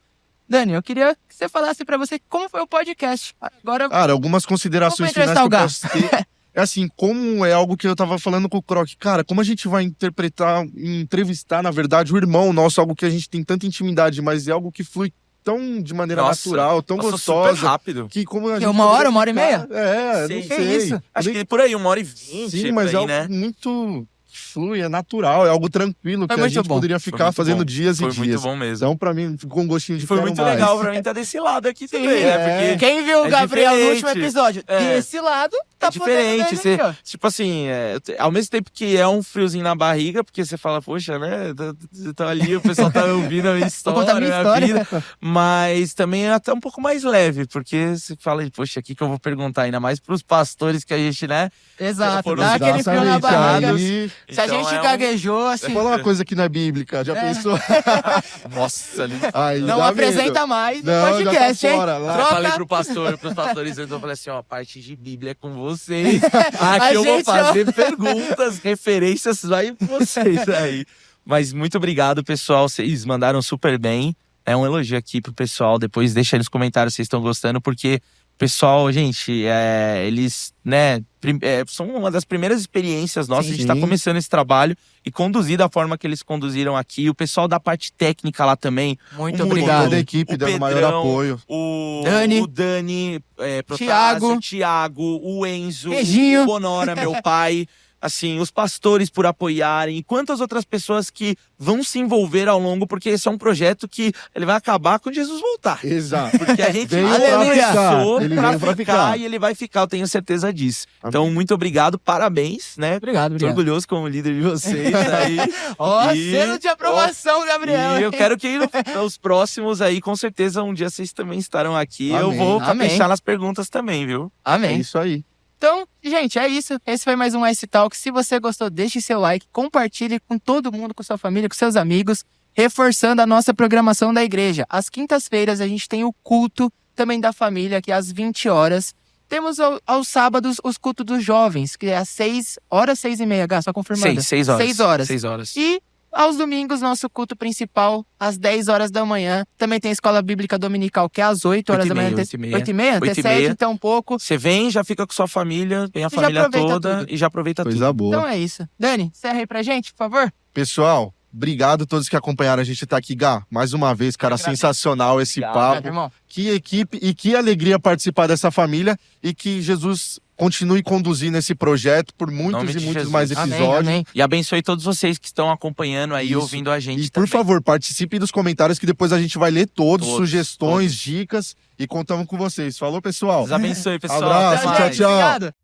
Speaker 1: Dani, eu queria que você falasse pra você como foi o podcast. Agora,
Speaker 2: Cara, algumas considerações
Speaker 1: Vamos
Speaker 2: finais que eu
Speaker 1: entrevistar
Speaker 2: posso ter. É assim, como é algo que eu tava falando com o Croc. Cara, como a gente vai entrevistar, na verdade, o irmão nosso, algo que a gente tem tanta intimidade, mas é algo que flui tão de maneira
Speaker 3: Nossa,
Speaker 2: natural, tão
Speaker 3: Passou
Speaker 2: gostosa.
Speaker 3: super rápido.
Speaker 2: Que como a
Speaker 1: Que
Speaker 2: gente
Speaker 1: uma hora,
Speaker 2: poderia
Speaker 1: 1h30?
Speaker 2: ficar- É,
Speaker 3: Sei,
Speaker 2: não
Speaker 3: que
Speaker 2: sei.
Speaker 1: isso?
Speaker 3: Acho que por aí, 1h20.
Speaker 2: Sim, mas é
Speaker 3: aí,
Speaker 2: algo
Speaker 3: né?
Speaker 2: muito flui, é natural, é algo tranquilo,
Speaker 1: Foi
Speaker 2: que a
Speaker 1: muito
Speaker 2: gente
Speaker 1: bom.
Speaker 2: poderia
Speaker 3: Foi
Speaker 2: ficar
Speaker 3: muito
Speaker 2: fazendo
Speaker 3: bom.
Speaker 2: dias
Speaker 3: Foi
Speaker 2: e
Speaker 3: muito
Speaker 2: dias.
Speaker 3: bom mesmo.
Speaker 2: Então, pra mim, ficou um gostinho de
Speaker 3: Foi
Speaker 2: quero
Speaker 3: muito
Speaker 2: mais.
Speaker 3: legal pra mim estar desse lado aqui também, né?
Speaker 2: é.
Speaker 3: Porque
Speaker 1: quem viu o
Speaker 3: é
Speaker 1: Gabriel no
Speaker 3: diferente.
Speaker 1: último episódio
Speaker 3: É.
Speaker 1: desse lado, tá
Speaker 3: é diferente.
Speaker 1: podendo ver
Speaker 3: Você,
Speaker 1: ele aqui, ó.
Speaker 3: tipo assim, ao mesmo tempo que é um friozinho na barriga, porque você fala, poxa, né? Tá ali, o pessoal tá ouvindo a minha
Speaker 1: Vou contar
Speaker 3: história,
Speaker 1: minha
Speaker 3: minha
Speaker 1: história.
Speaker 3: vida. Mas também é até um pouco mais leve, porque você fala, poxa, o que eu vou perguntar? Ainda mais pros pastores que a gente, né?
Speaker 1: Exato,
Speaker 3: Foram
Speaker 1: dá aquele frio na
Speaker 2: Exatamente,
Speaker 1: barriga.
Speaker 2: aí-
Speaker 1: Se a
Speaker 3: Então
Speaker 1: gente
Speaker 3: é um-
Speaker 1: gaguejou, assim,
Speaker 2: Fala uma coisa que não é bíblica, já pensou?
Speaker 3: Nossa, ali.
Speaker 2: Aí
Speaker 1: não
Speaker 2: dá
Speaker 1: apresenta
Speaker 2: medo.
Speaker 1: mais no
Speaker 2: Não, já
Speaker 1: podcast,
Speaker 2: tá
Speaker 1: hein?
Speaker 2: fora, lá.
Speaker 3: Eu falei
Speaker 1: Troca.
Speaker 3: pros pastores, então eu falei assim, ó, a parte de Bíblia é com vocês.
Speaker 1: A
Speaker 3: Aqui eu vou
Speaker 1: gente, ó.
Speaker 3: fazer perguntas, referências, vai com vocês aí. Mas muito obrigado, pessoal, vocês mandaram super bem. É um elogio aqui pro pessoal, depois deixa aí nos comentários se vocês estão gostando, porque o pessoal, gente, eles, né, são uma das primeiras experiências nossas,
Speaker 1: Sim,
Speaker 3: a gente tá
Speaker 2: sim.
Speaker 3: começando esse trabalho e conduzir da forma que eles conduziram aqui. O pessoal da parte técnica lá também,
Speaker 1: Muito
Speaker 3: Muito
Speaker 1: obrigado.
Speaker 2: Toda a equipe
Speaker 3: O
Speaker 2: dando maior
Speaker 3: Pedrão,
Speaker 2: apoio.
Speaker 3: o
Speaker 1: Dani.
Speaker 3: Protásio, Thiago, o Enzo,
Speaker 1: Reginho.
Speaker 3: o Bonora, meu pai, assim, os pastores por apoiarem, e quantas outras pessoas que vão se envolver ao longo, porque esse é um projeto que ele vai acabar quando Jesus voltar.
Speaker 2: Exato.
Speaker 3: Porque a gente
Speaker 2: Veio pra
Speaker 3: começou
Speaker 2: ficar. Ele
Speaker 3: pra
Speaker 2: veio pra
Speaker 3: ficar
Speaker 2: ficar.
Speaker 3: e ele vai ficar, eu tenho certeza disso.
Speaker 2: Amém.
Speaker 3: Então, muito obrigado, parabéns, né?
Speaker 1: Obrigado,
Speaker 3: Tô
Speaker 1: obrigado.
Speaker 3: orgulhoso como líder de vocês aí.
Speaker 1: Ó,
Speaker 3: E-
Speaker 1: selo de aprovação, Gabriel.
Speaker 3: E eu
Speaker 1: hein?
Speaker 3: quero que os próximos aí, com certeza, um dia vocês também estarão aqui. Eu
Speaker 2: Amém.
Speaker 3: vou
Speaker 1: Amém.
Speaker 3: deixar nas perguntas também, viu?
Speaker 2: É
Speaker 1: Amém.
Speaker 2: isso aí.
Speaker 1: Então, gente, é isso. Esse foi mais um Ice Talk. Se você gostou, deixe seu like, compartilhe com todo mundo, com sua família, com seus amigos, reforçando a nossa programação da igreja. Às quintas-feiras a gente tem o culto também da família, que é às 20 horas. Temos aos sábados os cultos dos jovens, que é às 6 horas, 6h30, Gá, só confirmando.
Speaker 3: 6 horas.
Speaker 1: 6 horas.
Speaker 3: 6 horas.
Speaker 1: E aos domingos, nosso culto principal, às 10 horas da manhã. Também tem a escola bíblica dominical, que é às 8 horas da manhã.
Speaker 3: 8h30.
Speaker 1: Antecede, então, um pouco.
Speaker 3: Você vem, já fica com sua família, vem a
Speaker 1: já
Speaker 3: família
Speaker 1: aproveita
Speaker 3: toda
Speaker 1: tudo.
Speaker 3: e já aproveita
Speaker 2: Coisa
Speaker 3: tudo.
Speaker 2: boa.
Speaker 1: Então é isso. Dani, encerra aí pra gente, por favor.
Speaker 2: Pessoal, obrigado a todos que acompanharam a gente tá aqui. Gá, mais uma vez, cara,
Speaker 1: agradeço.
Speaker 2: sensacional esse
Speaker 1: Obrigado,
Speaker 2: papo.
Speaker 1: irmão.
Speaker 2: Que equipe e que alegria participar dessa família e que Jesus continue conduzindo esse projeto por muitos
Speaker 3: Nome
Speaker 2: e
Speaker 3: de
Speaker 2: muitos
Speaker 3: Jesus.
Speaker 2: mais
Speaker 1: Amém,
Speaker 2: episódios.
Speaker 1: amém.
Speaker 3: E abençoe todos vocês que estão acompanhando aí,
Speaker 2: Isso.
Speaker 3: ouvindo a gente
Speaker 2: E por
Speaker 3: também.
Speaker 2: favor, participe dos comentários que depois a gente vai ler todos,
Speaker 3: Todos,
Speaker 2: sugestões, dicas e contamos com vocês. Falou, pessoal?
Speaker 3: Deus abençoe, pessoal.
Speaker 2: Abraço,
Speaker 3: Até
Speaker 2: tchau,
Speaker 3: mais.
Speaker 2: tchau.
Speaker 1: Obrigado.